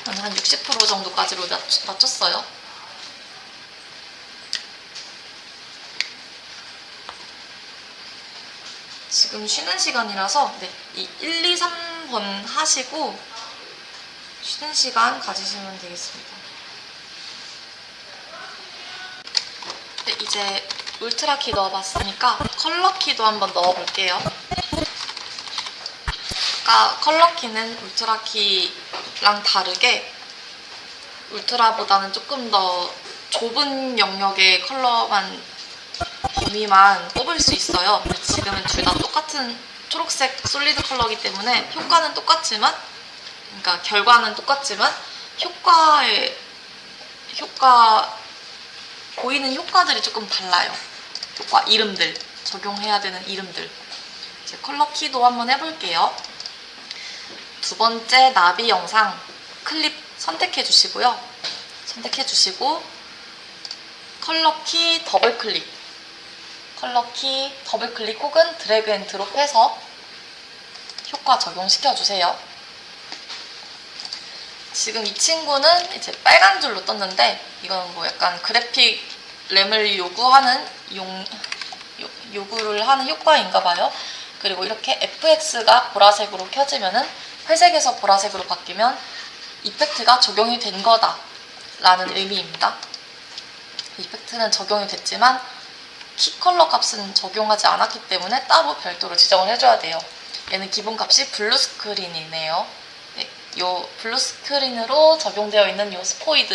A: 한 60% 정도까지로 낮췄어요. 지금 쉬는 시간이라서 이 1, 2, 3번 하시고 쉬는 시간 가지시면 되겠습니다. 이제 울트라 키 넣어봤으니까 컬러 키도 한번 넣어볼게요. 아까 컬러 키는 울트라 키랑 다르게 울트라보다는 조금 더 좁은 영역의 컬러만 범위만 뽑을 수 있어요. 지금은 둘 다 똑같은 초록색 솔리드 컬러이기 때문에 효과는 똑같지만, 그러니까 결과는 똑같지만 보이는 효과들이 조금 달라요. 효과 이름들, 적용해야 되는 이름들. 이제 컬러 키도 한번 해볼게요. 두 번째 나비 영상 클립 선택해 주시고요. 선택해 주시고 컬러 키 더블 클릭, 컬러 키 더블 클릭 혹은 드래그 앤 드롭 해서 효과 적용시켜 주세요. 지금 이 친구는 이제 빨간 줄로 떴는데 이건 뭐 약간 그래픽 램을 요구를 하는 효과인가 봐요. 그리고 이렇게 FX가 보라색으로 켜지면은 회색에서 보라색으로 바뀌면 이펙트가 적용이 된 거다 라는 의미입니다. 이펙트는 적용이 됐지만 키 컬러 값은 적용하지 않았기 때문에 따로 별도로 지정을 해줘야 돼요. 얘는 기본 값이 블루 스크린이네요. 요 블루 스크린으로 적용되어 있는 요 스포이드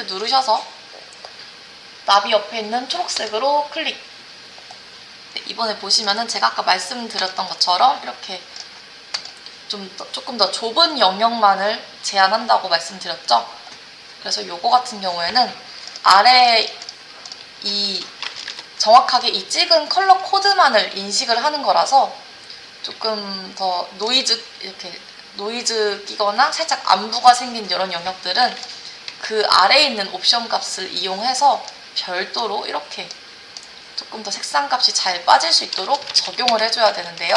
A: 누르셔서 나비 옆에 있는 초록색으로 클릭. 이번에 보시면은 제가 아까 말씀드렸던 것처럼 이렇게 조금 더 좁은 영역만을 제한한다고 말씀드렸죠. 그래서 요거 같은 경우에는 아래 정확하게 이 찍은 컬러 코드만을 인식을 하는 거라서 조금 더 노이즈 끼거나 살짝 암부가 생긴 이런 영역들은 그 아래에 있는 옵션 값을 이용해서 별도로 이렇게 조금 더 색상 값이 잘 빠질 수 있도록 적용을 해줘야 되는데요.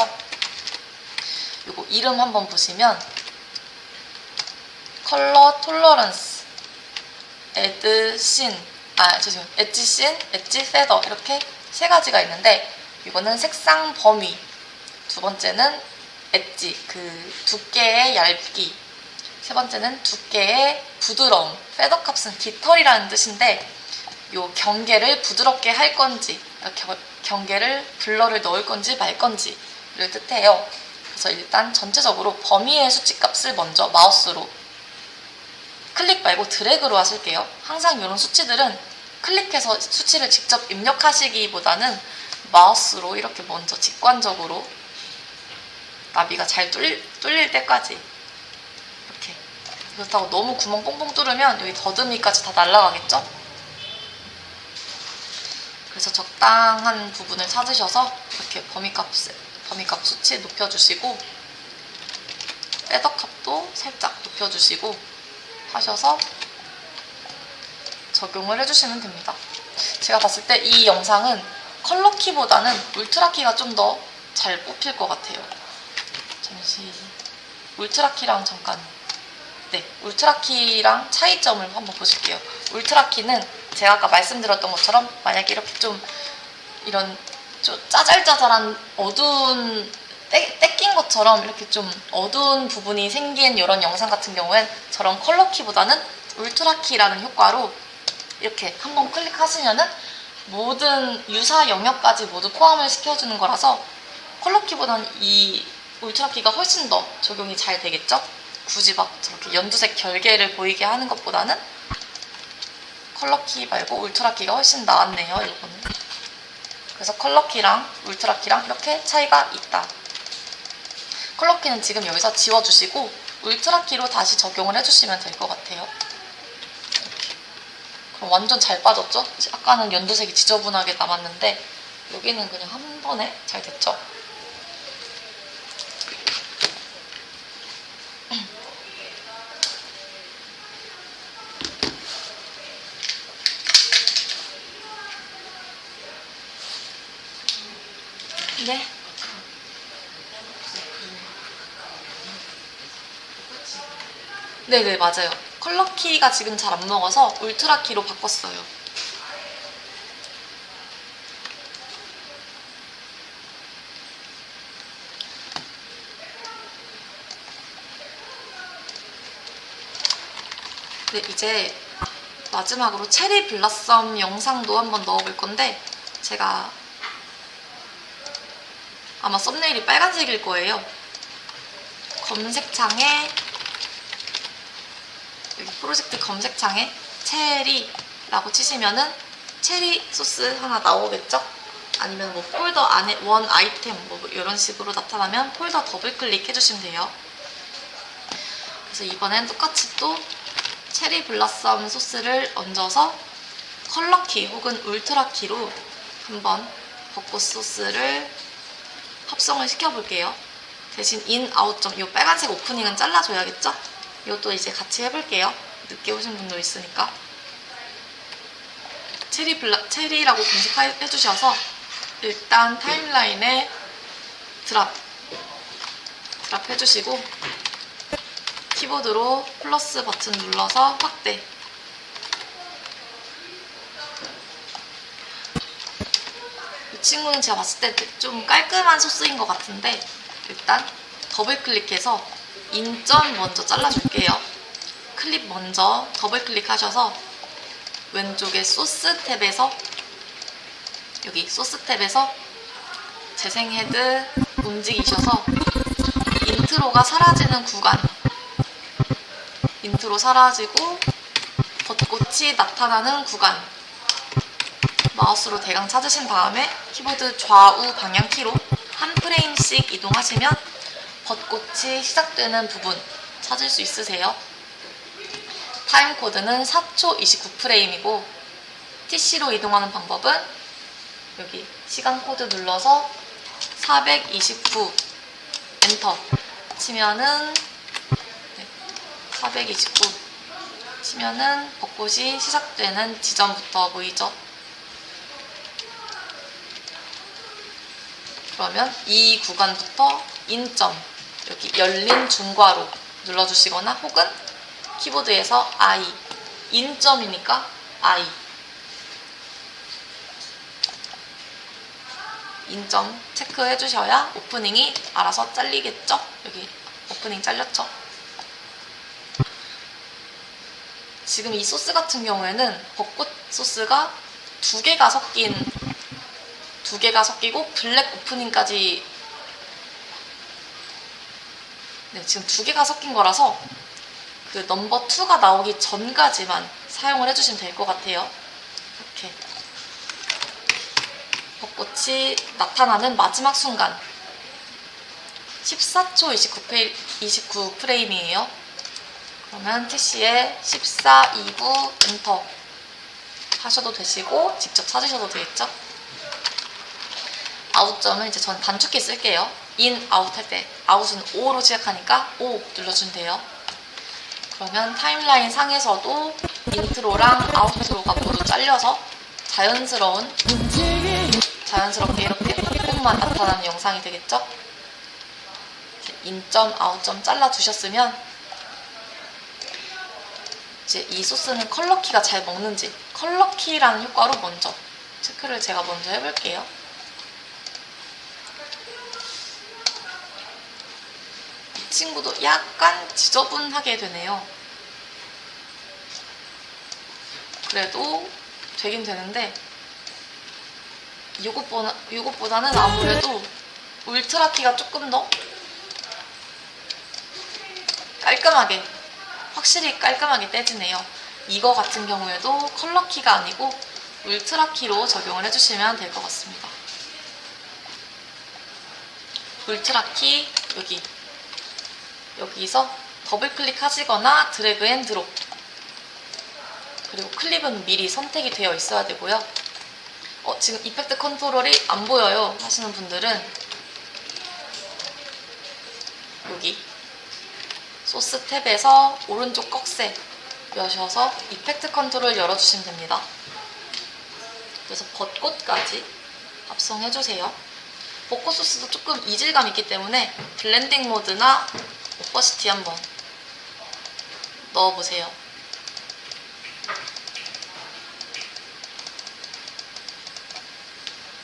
A: 요거 이름 한번 보시면 컬러 톨러런스, 엣지 씬, 엣지 페더 이렇게 세 가지가 있는데 이거는 색상 범위, 두 번째는 엣지, 그 두께의 얇기, 세 번째는 두께의 부드러움, 페더 값은 깃털이라는 뜻인데 요 경계를 부드럽게 할 건지 경계를 블러를 넣을 건지 말 건지를 뜻해요. 그래서 일단 전체적으로 범위의 수치값을 먼저 마우스로 클릭 말고 드래그로 하실게요. 항상 이런 수치들은 클릭해서 수치를 직접 입력하시기보다는 마우스로 이렇게 먼저 직관적으로 나비가 잘 뚫릴 때까지 이렇게. 그렇다고 너무 구멍 뽕뽕 뚫으면 여기 더듬이까지 다 날아가겠죠? 그래서 적당한 부분을 찾으셔서 이렇게 범위값 수치 높여주시고 패더값도 살짝 높여주시고 하셔서 적용을 해주시면 됩니다. 제가 봤을 때 이 영상은 컬러 키보다는 울트라 키가 좀 더 잘 뽑힐 것 같아요. 잠시 울트라 키랑 잠깐 울트라 키랑 차이점을 한번 보실게요. 울트라 키는 제가 아까 말씀드렸던 것처럼 만약에 이렇게 좀 이런 좀 짜잘짜잘한 어두운 떼낀 것처럼 이렇게 좀 어두운 부분이 생긴 이런 영상 같은 경우엔 저런 컬러 키보다는 울트라 키라는 효과로 이렇게 한번 클릭하시면은 모든 유사 영역까지 모두 포함을 시켜주는 거라서 컬러 키보다는 이 울트라 키가 훨씬 더 적용이 잘 되겠죠? 굳이 막 저렇게 연두색 결계를 보이게 하는 것보다는 컬러 키 말고 울트라 키가 훨씬 나았네요, 이거는. 그래서 컬러 키랑 울트라 키랑 이렇게 차이가 있다. 컬러 키는 지금 여기서 지워주시고 울트라 키로 다시 적용을 해주시면 될 것 같아요. 이렇게. 그럼 완전 잘 빠졌죠? 아까는 연두색이 지저분하게 남았는데 여기는 그냥 한 번에 잘 됐죠? 네. 네네, 맞아요. 컬러 키가 지금 잘 안 먹어서 울트라 키로 바꿨어요. 네, 이제 마지막으로 체리 블라썸 영상도 한번 넣어볼 건데 제가 아마 썸네일이 빨간색일 거예요. 검색창에 여기 프로젝트 검색창에 체리라고 치시면은 체리 소스 하나 나오겠죠? 아니면 뭐 폴더 안에 원 아이템 뭐 이런 식으로 나타나면 폴더 더블 클릭 해주시면 돼요. 그래서 이번엔 똑같이 또 체리 블라썸 소스를 얹어서 컬러키 혹은 울트라키로 한번 벚꽃 소스를 합성을 시켜볼게요. 대신 인, 아웃 점, 이 빨간색 오프닝은 잘라줘야겠죠? 이것도 이제 같이 해볼게요. 늦게 오신 분도 있으니까. 체리라고 검색해주셔서 일단 타임라인에 드랍 해주시고 키보드로 플러스 버튼 눌러서 확대. 이 친구는 제가 봤을 때 좀 깔끔한 소스인 것 같은데 일단 더블 클릭해서 인점 먼저 잘라줄게요. 클립 먼저 더블 클릭하셔서 왼쪽에 소스 탭에서 여기 소스 탭에서 재생 헤드 움직이셔서 인트로가 사라지는 구간, 인트로 사라지고 벚꽃이 나타나는 구간 마우스로 대강 찾으신 다음에 키보드 좌우 방향키로 한 프레임씩 이동하시면 벚꽃이 시작되는 부분 찾을 수 있으세요. 타임 코드는 4초 29프레임이고 TC로 이동하는 방법은 여기 시간 코드 눌러서 429 엔터 치면은 429 치면은 벚꽃이 시작되는 지점부터 보이죠? 그러면 이 구간부터 인점 여기 열린 중괄호 눌러주시거나 혹은 키보드에서 I 인점이니까 I 인점 체크해 주셔야 오프닝이 알아서 잘리겠죠? 여기 오프닝 잘렸죠? 지금 이 소스 같은 경우에는 벚꽃 소스가 두 개가 섞이고 블랙 오프닝까지 지금 두 개가 섞인 거라서 그 넘버 2가 나오기 전까지만 사용을 해주시면 될 것 같아요. 이렇게 벚꽃이 나타나는 마지막 순간 14초 29프레임이에요. 그러면 TC에 14, 29 엔터 하셔도 되시고 직접 찾으셔도 되겠죠? 아웃점은 이제 전 단축키 쓸게요. 인, 아웃 할 때 아웃은 5로 시작하니까 5 눌러주면 돼요. 그러면 타임라인 상에서도 인트로랑 아웃트로가 모두 잘려서 자연스럽게 이렇게 벚꽃만 나타나는 영상이 되겠죠? 인점, 아웃점 잘라두셨으면 이제 이 소스는 컬러키가 잘 먹는지 컬러키라는 효과로 먼저 체크를 제가 먼저 해볼게요. 이 친구도 약간 지저분하게 되네요. 그래도 되긴 되는데 이것보다는 아무래도 울트라키가 조금 더 깔끔하게 확실히 깔끔하게 떼지네요. 이거 같은 경우에도 컬러키가 아니고 울트라키로 적용을 해주시면 될 것 같습니다. 울트라키 여기서 더블 클릭하시거나 드래그 앤 드롭 그리고 클립은 미리 선택이 되어 있어야 되고요. 지금 이펙트 컨트롤이 안 보여요 하시는 분들은 여기 소스 탭에서 오른쪽 꺽쇠 여셔서 이펙트 컨트롤 열어주시면 됩니다. 그래서 벚꽃까지 합성해주세요. 벚꽃 소스도 조금 이질감 있기 때문에 블렌딩 모드나 오퍼시티 한번 넣어보세요.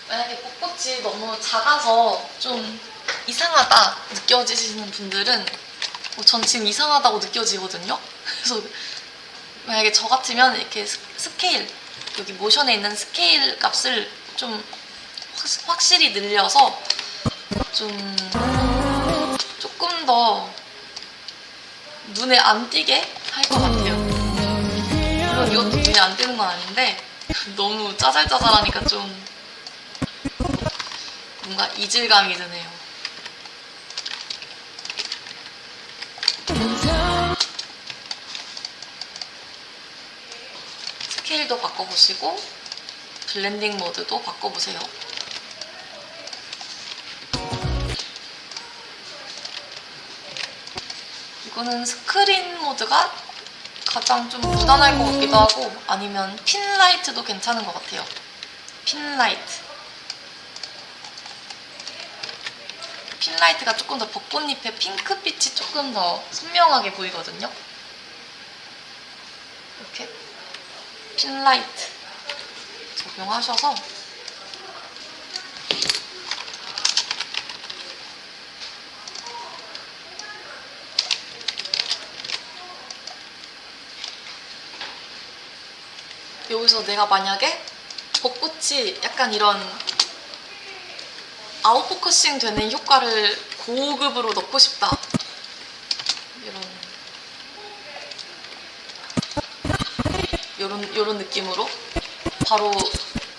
A: 만약에 벚꽃이 너무 작아서 좀 이상하다 느껴지시는 분들은 전 지금 이상하다고 느껴지거든요. 그래서 만약에 저 같으면 이렇게 스케일, 여기 모션에 있는 스케일 값을 좀 확실히 늘려서 좀 조금 더 눈에 안 띄게 할 것 같아요. 물론 이것도 눈에 안 띄는 건 아닌데 너무 짜잘짜잘하니까 좀 뭔가 이질감이 드네요. 스케일도 바꿔보시고 블렌딩 모드도 바꿔보세요. 이거는 스크린 모드가 가장 좀 무난할 것 같기도 하고, 아니면 핀라이트도 괜찮은 것 같아요. 핀라이트. 핀라이트가 조금 더 벚꽃잎의 핑크빛이 조금 더 선명하게 보이거든요. 이렇게 핀라이트 적용하셔서 여기서 내가 만약에 벚꽃이 약간 이런 아웃포커싱 되는 효과를 고급으로 넣고 싶다, 이런 느낌으로 바로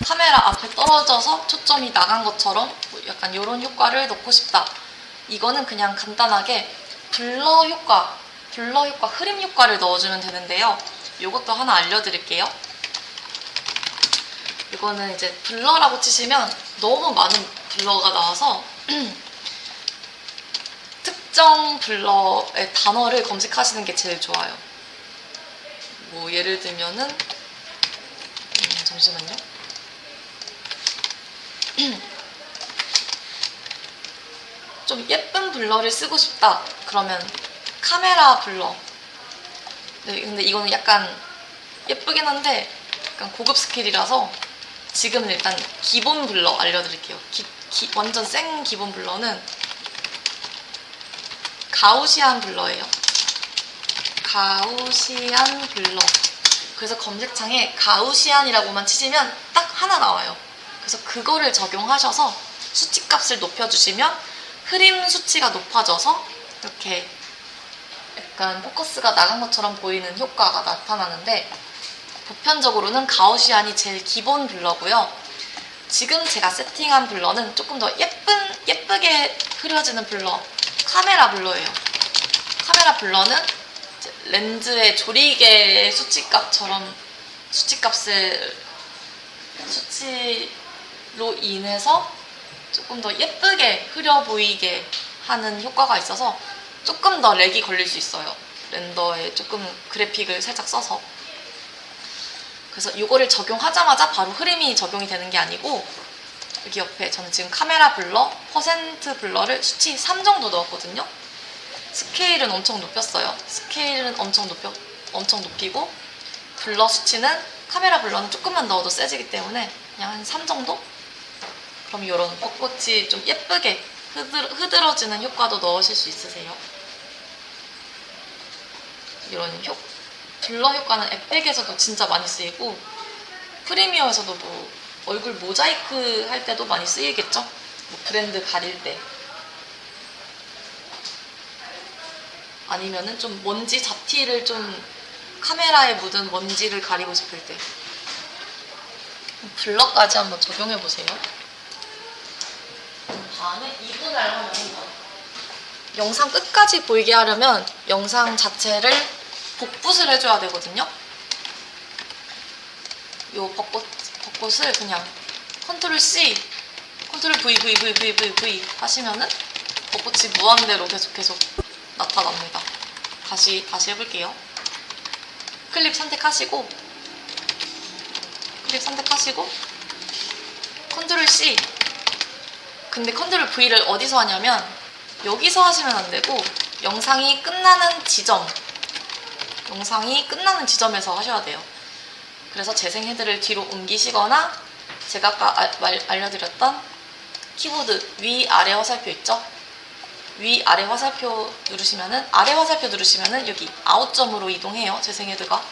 A: 카메라 앞에 떨어져서 초점이 나간 것처럼 약간 이런 효과를 넣고 싶다. 이거는 그냥 간단하게 블러 효과, 흐림 효과를 넣어주면 되는데요. 이것도 하나 알려드릴게요. 이거는 이제 블러라고 치시면 너무 많은 블러가 나와서 특정 블러의 단어를 검색하시는 게 제일 좋아요. 뭐 예를 들면은 잠시만요. 좀 예쁜 블러를 쓰고 싶다 그러면 카메라 블러. 네, 근데 이거는 약간 예쁘긴 한데 약간 고급 스킬이라서 지금은 일단 기본 블러 알려드릴게요. 완전 생 기본 블러는 가우시안 블러예요. 가우시안 블러. 그래서 검색창에 가우시안이라고만 치시면 딱 하나 나와요. 그래서 그거를 적용하셔서 수치값을 높여주시면 흐림 수치가 높아져서 이렇게 약간 포커스가 나간 것처럼 보이는 효과가 나타나는데, 보편적으로는 가우시안이 제일 기본 블러고요. 지금 제가 세팅한 블러는 조금 더 예쁘게 흐려지는 블러, 카메라 블러예요. 카메라 블러는 렌즈의 조리개 수치값처럼 수치로 인해서 조금 더 예쁘게 흐려 보이게 하는 효과가 있어서 조금 더 렉이 걸릴 수 있어요. 렌더에 조금 그래픽을 살짝 써서. 그래서 이거를 적용하자마자 바로 흐림이 적용이 되는 게 아니고, 여기 옆에 저는 지금 카메라 블러, 퍼센트 블러를 수치 3 정도 넣었거든요. 스케일은 엄청 높였어요. 스케일은 엄청 높이고, 블러 수치는 카메라 블러는 조금만 넣어도 세지기 때문에 그냥 한 3 정도? 그럼 이런 벚꽃이 좀 예쁘게 흐드러지는 효과도 넣으실 수 있으세요. 이런 블러 효과는 앱백에서도 진짜 많이 쓰이고, 프리미어에서도 뭐 얼굴 모자이크 할 때도 많이 쓰이겠죠? 뭐 브랜드 가릴 때. 아니면은 좀 먼지 잡티를 좀 카메라에 묻은 먼지를 가리고 싶을 때. 블러까지 한번 적용해보세요. 다음에 이분할 하면 영상 끝까지 보이게 하려면 영상 자체를 복붙을 해줘야 되거든요. 요 벚꽃을 그냥 컨트롤 C, 컨트롤 V 하시면은 벚꽃이 무한대로 계속 나타납니다. 다시 해볼게요. 클립 선택하시고 컨트롤 C. 근데 컨트롤 V를 어디서 하냐면 여기서 하시면 안 되고 영상이 끝나는 지점에서 하셔야 돼요. 그래서 재생 헤드를 뒤로 옮기시거나, 제가 아까 알려드렸던 키보드 위아래 화살표 있죠? 위아래 화살표 누르시면은, 아래 화살표 누르시면은 여기 아웃점으로 이동해요. 재생 헤드가.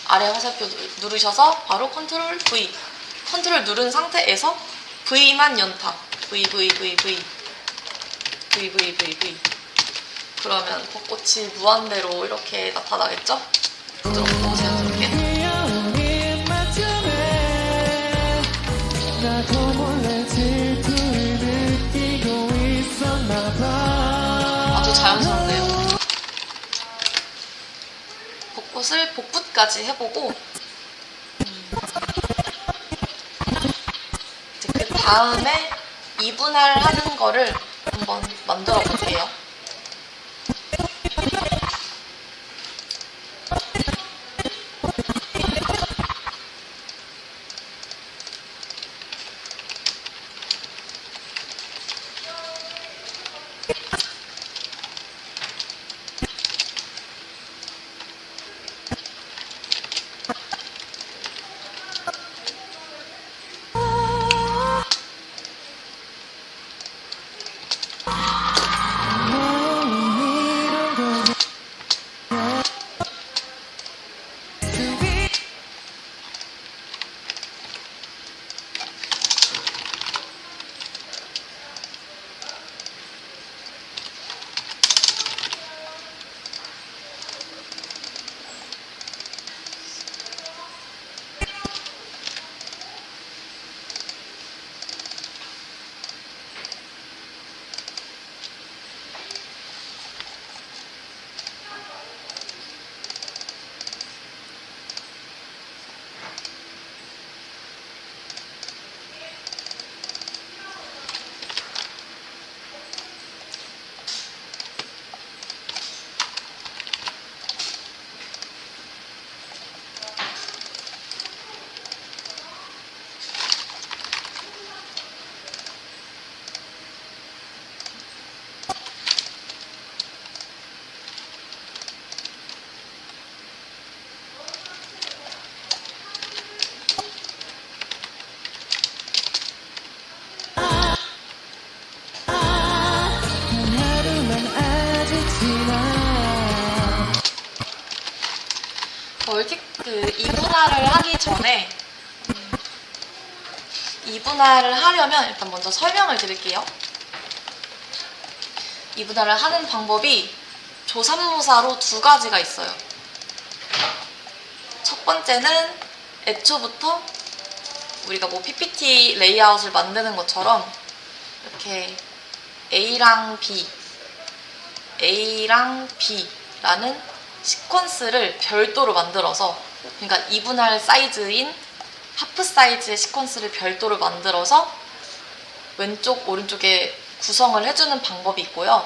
A: 아래 화살표 누르셔서 바로 컨트롤 V. 컨트롤 누른 상태에서 V만 연타. V, V, V, V. V, V, V, V. 그러면 벚꽃이 무한대로 이렇게 나타나겠죠? 부드럽고 자연스럽게. 아주 자연스럽네요. 벚꽃을 복붙까지 해보고 이제 그 다음에 이분할 하는 거를 한번 만들어 볼게요. 이분할을 하기 전에 이분할을 하려면 일단 먼저 설명을 드릴게요. 이분할을 하는 방법이 조삼모사로 두 가지가 있어요. 첫 번째는 애초부터 우리가 뭐 PPT 레이아웃을 만드는 것처럼 이렇게 A랑 B, A랑 B라는 시퀀스를 별도로 만들어서, 그러니까 이분할 사이즈인 하프 사이즈의 시퀀스를 별도로 만들어서 왼쪽 오른쪽에 구성을 해주는 방법이 있고요.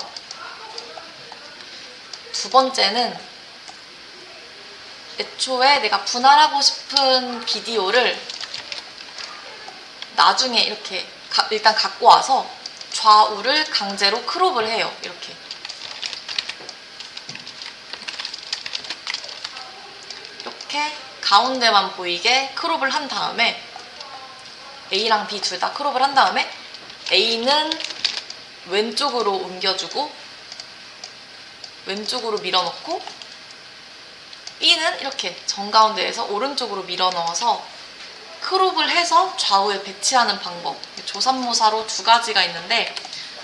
A: 두 번째는 애초에 내가 분할하고 싶은 비디오를 나중에 이렇게 일단 갖고 와서 좌우를 강제로 크롭을 해요. 이렇게 가운데만 보이게 크롭을 한 다음에 A랑 B 둘 다 크롭을 한 다음에 A는 왼쪽으로 옮겨주고 왼쪽으로 밀어넣고 B는 이렇게 정가운데에서 오른쪽으로 밀어넣어서 크롭을 해서 좌우에 배치하는 방법, 조삼모사로 두 가지가 있는데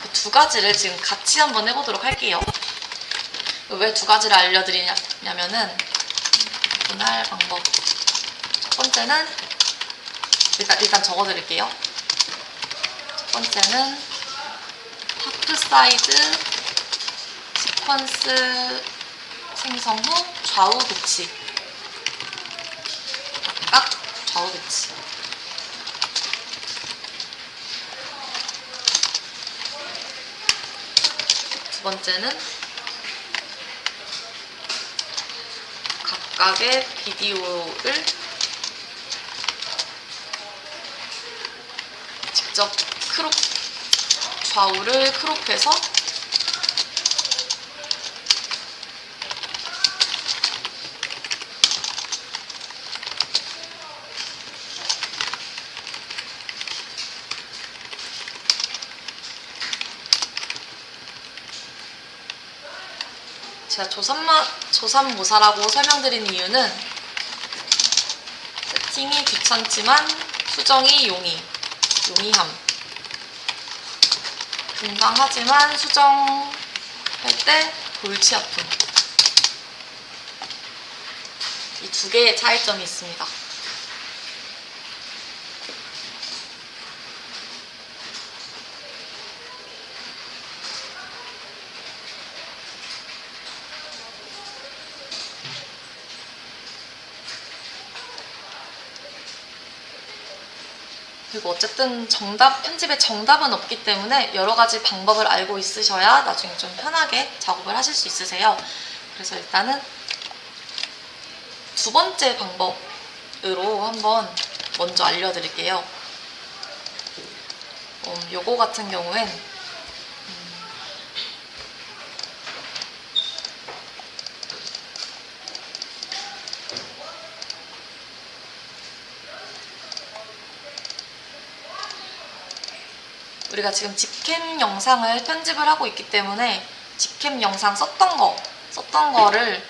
A: 그 두 가지를 지금 같이 한번 해보도록 할게요. 왜 두 가지를 알려드리냐면은 분할 방법 첫 번째는 일단 적어드릴게요. 첫 번째는 하프 사이즈 시퀀스 생성 후 좌우 배치, 각각 좌우 배치. 두 번째는 각각의 비디오를 직접 좌우를 크롭해서 제가 조삼모사라고 설명드린 이유는 세팅이 귀찮지만 수정이 용이함. 금방하지만 수정할 때 골치 아픔. 이 두 개의 차이점이 있습니다. 그리고 어쨌든 편집에 정답은 없기 때문에 여러 가지 방법을 알고 있으셔야 나중에 좀 편하게 작업을 하실 수 있으세요. 그래서 일단은 두 번째 방법으로 한번 먼저 알려드릴게요. 요거 같은 경우엔 우리가 지금 직캠 영상을 편집을 하고 있기 때문에 직캠 영상 썼던 거를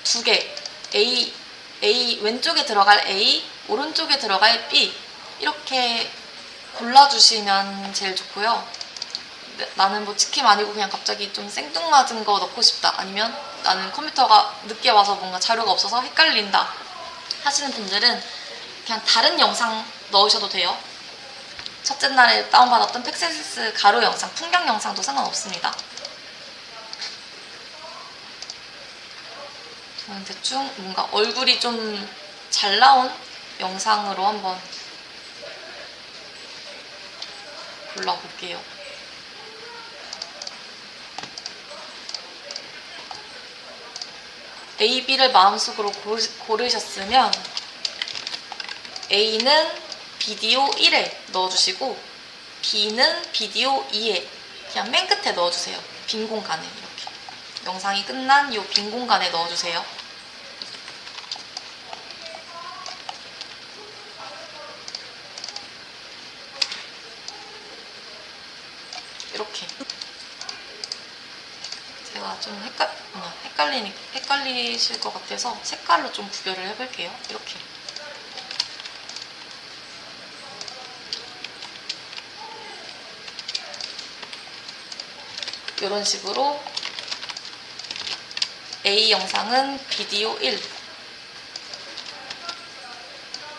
A: 두 개, A 왼쪽에 들어갈 A, 오른쪽에 들어갈 B 이렇게 골라주시면 제일 좋고요. 나는 뭐 직캠 아니고 그냥 갑자기 좀 생뚱맞은 거 넣고 싶다, 아니면 나는 컴퓨터가 늦게 와서 뭔가 자료가 없어서 헷갈린다 하시는 분들은 그냥 다른 영상 넣으셔도 돼요. 첫째 날에 다운받았던 팩세스 가로 영상, 풍경 영상도 상관없습니다. 저는 대충 뭔가 얼굴이 좀 잘 나온 영상으로 한번 골라볼게요. A, B를 마음속으로 고르셨으면 A는 비디오 1에 넣어주시고 B는 비디오 2에 그냥 맨 끝에 넣어주세요. 빈 공간에 이렇게 영상이 끝난 이 빈 공간에 넣어주세요. 이렇게 제가 좀 헷갈리실 것 같아서 색깔로 좀 구별을 해볼게요. 이렇게 이런 식으로 A 영상은 비디오 1,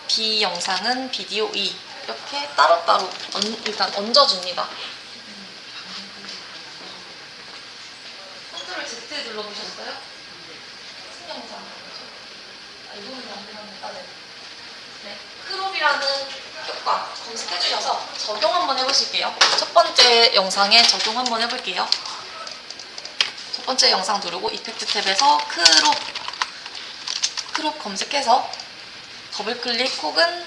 A: B 영상은 비디오 2 이렇게 따로따로 일단 얹어줍니다. 컨트롤 Z 눌러보셨어요? 무슨 영상? 이거는 안 되는데. 네. 크롭이라는 효과 검색해주셔서 적용 한번 해보실게요. 첫 번째 영상에 적용 한번 해볼게요. 첫 번째 영상 누르고 이펙트 탭에서 크롭 검색해서 더블 클릭 혹은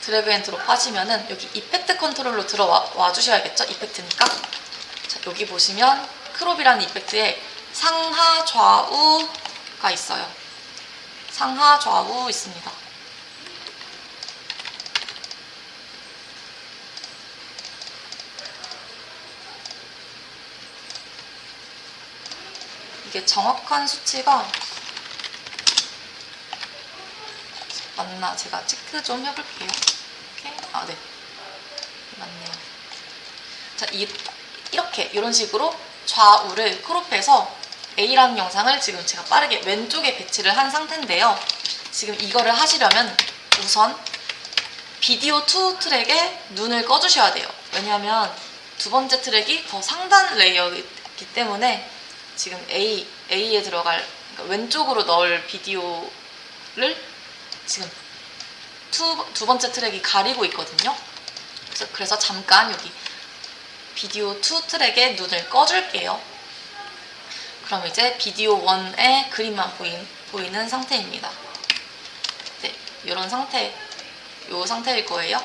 A: 드래그 앤 드롭 하시면은 여기 이펙트 컨트롤로 들어와 주셔야겠죠? 이펙트니까. 자, 여기 보시면 크롭이라는 이펙트에 상하 좌우가 있어요. 상하 좌우 있습니다. 이게 정확한 수치가 맞나 제가 체크 좀 해볼게요. 이렇게 네, 맞네요. 자, 이렇게 이런 식으로 좌우를 크롭해서 A라는 영상을 지금 제가 빠르게 왼쪽에 배치를 한 상태인데요. 지금 이거를 하시려면 우선 비디오 2 트랙에 눈을 꺼주셔야 돼요. 왜냐하면 두 번째 트랙이 더 상단 레이어이기 때문에 지금 A에 들어갈, 그러니까 왼쪽으로 넣을 비디오를 지금 두 번째 트랙이 가리고 있거든요. 그래서 잠깐 여기 비디오 2 트랙에 눈을 꺼줄게요. 그럼 이제 비디오 1의 그림만 보이는 상태입니다. 네, 이런 상태, 요 상태일 거예요.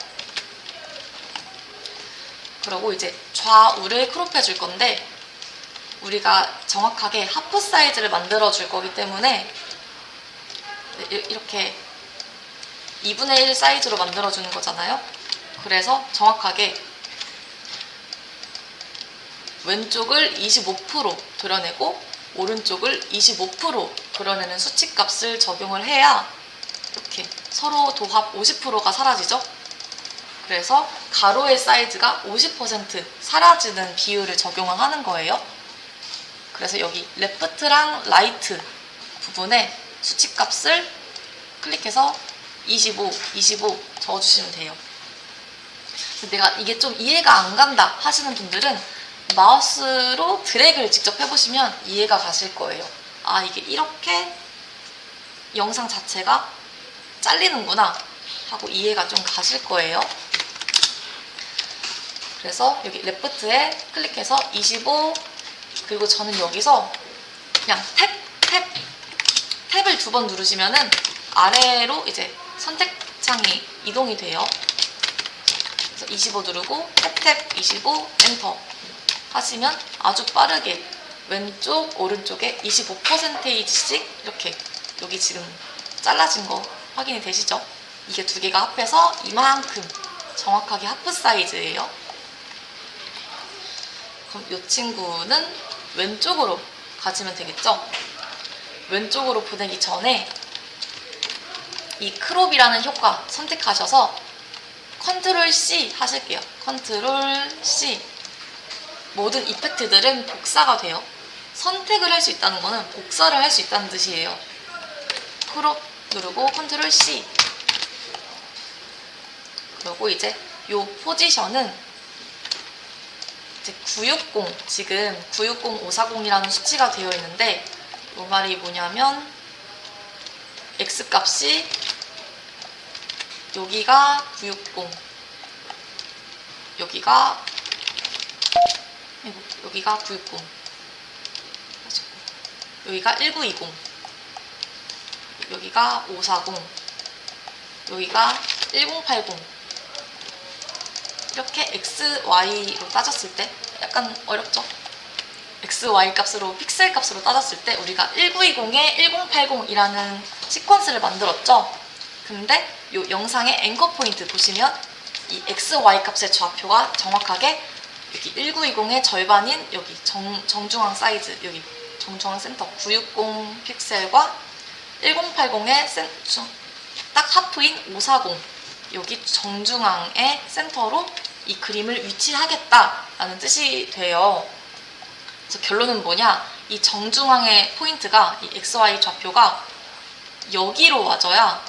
A: 그리고 이제 좌우를 크롭해 줄 건데 우리가 정확하게 하프 사이즈를 만들어 줄 거기 때문에 이렇게 2분의 1 사이즈로 만들어 주는 거잖아요. 그래서 정확하게 왼쪽을 25% 도려내고 오른쪽을 25% 그려내는 수치값을 적용을 해야 이렇게 서로 도합 50%가 사라지죠. 그래서 가로의 사이즈가 50% 사라지는 비율을 적용을 하는 거예요. 그래서 여기 레프트랑 라이트 부분에 수치값을 클릭해서 25, 25 적어주시면 돼요. 내가 이게 좀 이해가 안 간다 하시는 분들은 마우스로 드래그를 직접 해보시면 이해가 가실 거예요. 아, 이게 이렇게 영상 자체가 잘리는구나 하고 이해가 좀 가실 거예요. 그래서 여기 레프트에 클릭해서 25, 그리고 저는 여기서 그냥 탭을 2번 누르시면은 아래로 이제 선택창이 이동이 돼요. 그래서 25 누르고 탭 25 엔터 하시면 아주 빠르게 왼쪽 오른쪽에 25%씩 이렇게 여기 지금 잘라진 거 확인이 되시죠? 이게 두 개가 합해서 이만큼 정확하게 하프 사이즈예요. 그럼 이 친구는 왼쪽으로 가지면 되겠죠? 왼쪽으로 보내기 전에 이 크롭이라는 효과 선택하셔서 컨트롤 C 하실게요. 컨트롤 C. 모든 이펙트들은 복사가 돼요. 선택을 할 수 있다는 거는 복사를 할 수 있다는 뜻이에요. 크롭 누르고 컨트롤 C. 그리고 이제 이 포지션은 이제 960, 지금 960540이라는 수치가 되어 있는데 이 말이 뭐냐면 X 값이 여기가 960, 여기가 960, 여기가 1920, 여기가 540, 여기가 1080. 이렇게 X, Y로 따졌을 때 약간 어렵죠? X, Y 값으로 픽셀 값으로 따졌을 때 우리가 1920에 1080이라는 시퀀스를 만들었죠? 근데 이 영상의 앵커 포인트 보시면 이 X, Y 값의 좌표가 정확하게 여기 1920의 절반인 여기 정중앙 사이즈, 여기 정중앙 센터 960 픽셀과 1080의 딱 하프인 540, 여기 정중앙의 센터로 이 그림을 위치하겠다라는 뜻이 돼요. 그래서 결론은 뭐냐? 이 정중앙의 포인트가 이 XY 좌표가 여기로 와줘야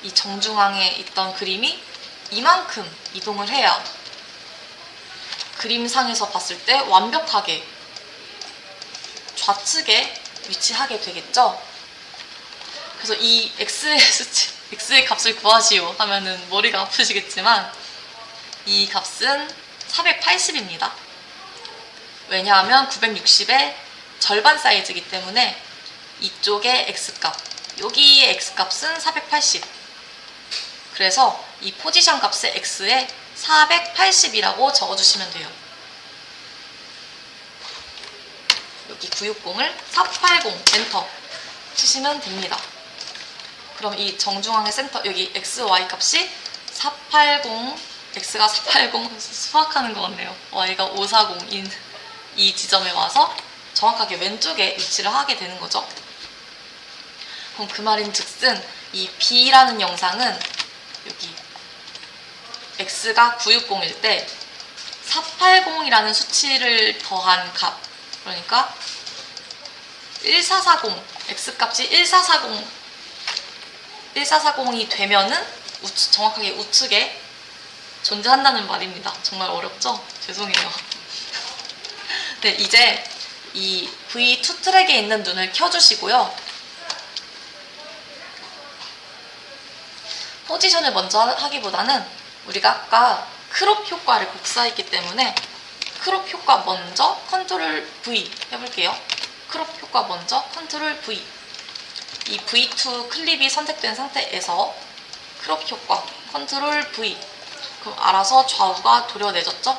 A: 이 정중앙에 있던 그림이 이만큼 이동을 해야 그림상에서 봤을 때 완벽하게 좌측에 위치하게 되겠죠? 그래서 이 X의 수치, X의 값을 구하시오 하면은 머리가 아프시겠지만 이 값은 480입니다. 왜냐하면 960의 절반 사이즈이기 때문에 이쪽의 X값, 여기의 X값은 480. 그래서 이 포지션 값의 X에 480이라고 적어주시면 돼요. 여기 960을 480 엔터 치시면 됩니다. 그럼 이 정중앙의 센터, 여기 X, Y 값이 480, X가 480, 수학하는 것 같네요. Y가 540인 이 지점에 와서 정확하게 왼쪽에 위치를 하게 되는 거죠. 그럼 그 말인 즉슨 이 B라는 영상은 여기 X가 960일 때 480이라는 수치를 더한 값, 그러니까 1440, X값이 1440이 되면은 정확하게 우측에 존재한다는 말입니다. 정말 어렵죠? 죄송해요. 네, 이제 이 V2 트랙에 있는 눈을 켜주시고요. 포지션을 먼저 하기보다는 우리가 아까 크롭 효과를 복사했기 때문에 크롭 효과 먼저 컨트롤 V 해볼게요. 크롭 효과 먼저 컨트롤 V. 이 V2 클립이 선택된 상태에서 크롭 효과 컨트롤 V. 그럼 알아서 좌우가 도려내졌죠?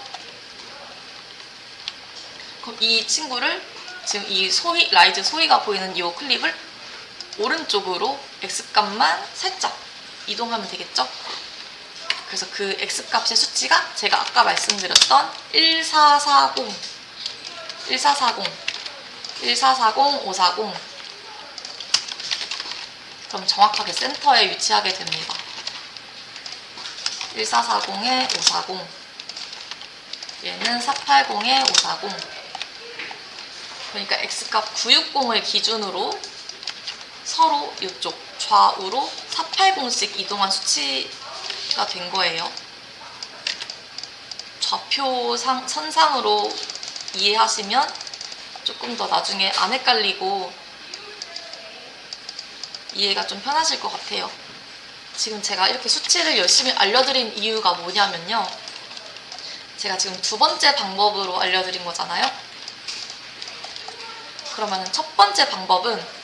A: 그럼 이 친구를 지금 이 라이즈 소위가 보이는 이 클립을 오른쪽으로 X값만 살짝 이동하면 되겠죠? 그래서 그 X값의 수치가 제가 아까 말씀드렸던 1440, 540 그럼 정확하게 센터에 위치하게 됩니다. 1440에 540, 얘는 480에 540. 그러니까 x값 960을 기준으로 서로 이쪽 좌우로 480씩 이동한 수치가 된 거예요. 좌표 선상으로 이해하시면 조금 더 나중에 안 헷갈리고 이해가 좀 편하실 것 같아요. 지금 제가 이렇게 수치를 열심히 알려드린 이유가 뭐냐면요. 제가 지금 두 번째 방법으로 알려드린 거잖아요. 그러면 첫 번째 방법은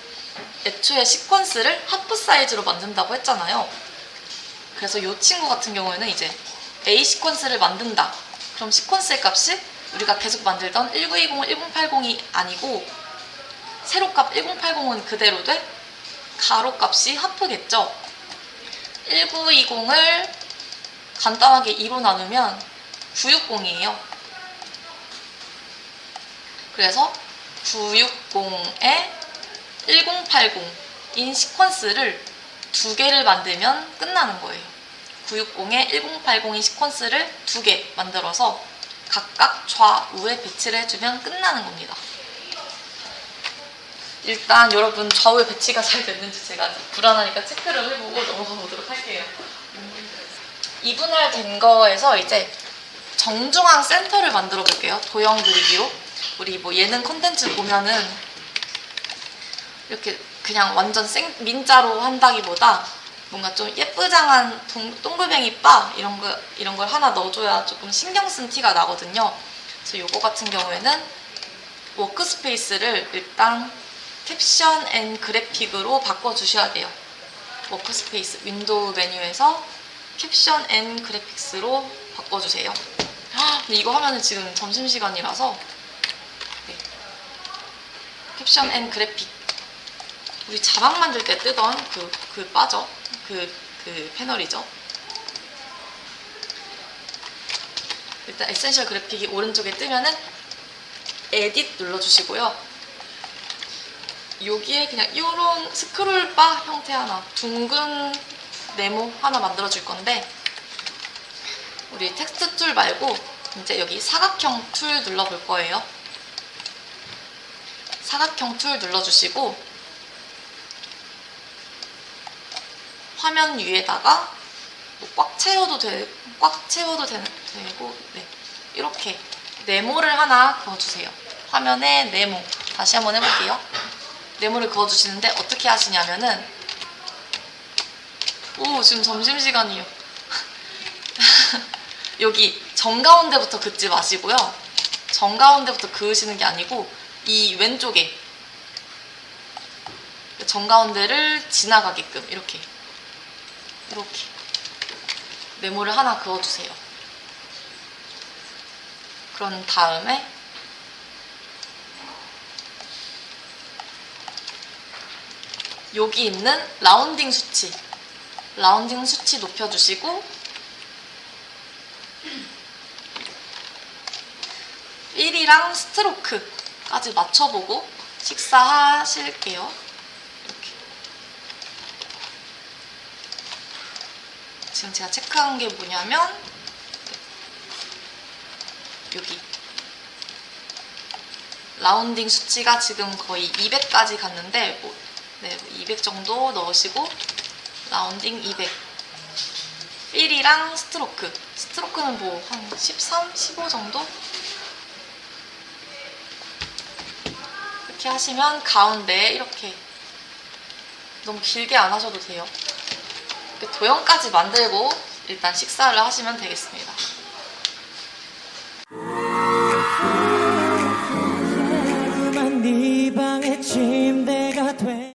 A: 애초에 시퀀스를 하프 사이즈로 만든다고 했잖아요. 그래서 이 친구 같은 경우에는 이제 A 시퀀스를 만든다. 그럼 시퀀스의 값이 우리가 계속 만들던 1920, 1080이 아니고 세로값 1080은 그대로 돼 가로값이 하프겠죠. 1920을 간단하게 2로 나누면 960이에요. 그래서 960에 1080인 시퀀스를 두 개를 만들면 끝나는 거예요. 960에 1080인 시퀀스를 두 개 만들어서 각각 좌우에 배치를 해주면 끝나는 겁니다. 일단 여러분 좌우에 배치가 잘 됐는지 제가 불안하니까 체크를 해보고 넘어가 보도록 할게요. 이분할된 거에서 이제 정중앙 센터를 만들어 볼게요. 도형 그리기로. 우리 뭐 예능 콘텐츠 보면은 이렇게 그냥 완전 민자로 한다기보다 뭔가 좀 예쁘장한 동글뱅이 바 이런 걸 하나 넣어줘야 조금 신경 쓴 티가 나거든요. 그래서 요거 같은 경우에는 워크스페이스를 일단 캡션 앤 그래픽으로 바꿔주셔야 돼요. 워크스페이스 윈도우 메뉴에서 캡션 앤 그래픽스로 바꿔주세요. 근데 이거 하면은 지금 점심시간이라서 네. 캡션 앤 그래픽 우리 자막 만들 때 뜨던 그 바죠? 그 패널이죠. 일단 에센셜 그래픽이 오른쪽에 뜨면은 에딧 눌러주시고요. 여기에 그냥 이런 스크롤바 형태 하나, 둥근 네모 하나 만들어줄 건데 우리 텍스트 툴 말고 이제 여기 사각형 툴 눌러볼 거예요. 사각형 툴 눌러주시고 화면 위에다가 뭐 꽉 채워도 되고 네. 이렇게 네모를 하나 그어주세요. 화면에 네모 다시 한번 해볼게요. 네모를 그어주시는데 어떻게 하시냐면은 지금 점심시간이에요. 여기 정가운데부터 긋지 마시고요. 정가운데부터 그으시는 게 아니고 이 왼쪽에 정가운데를 지나가게끔 이렇게 네모를 하나 그어주세요. 그런 다음에 여기 있는 라운딩 수치 높여주시고 필이랑 스트로크까지 맞춰보고 식사하실게요. 이렇게. 지금 제가 체크한 게 뭐냐면 여기 라운딩 수치가 지금 거의 200까지 갔는데 200 정도 넣으시고 라운딩 200 필이랑 스트로크는 뭐 한 13, 15 정도? 이렇게 하시면 가운데 이렇게 너무 길게 안 하셔도 돼요. 이렇게 도형까지 만들고 일단 식사를 하시면 되겠습니다.
B: 네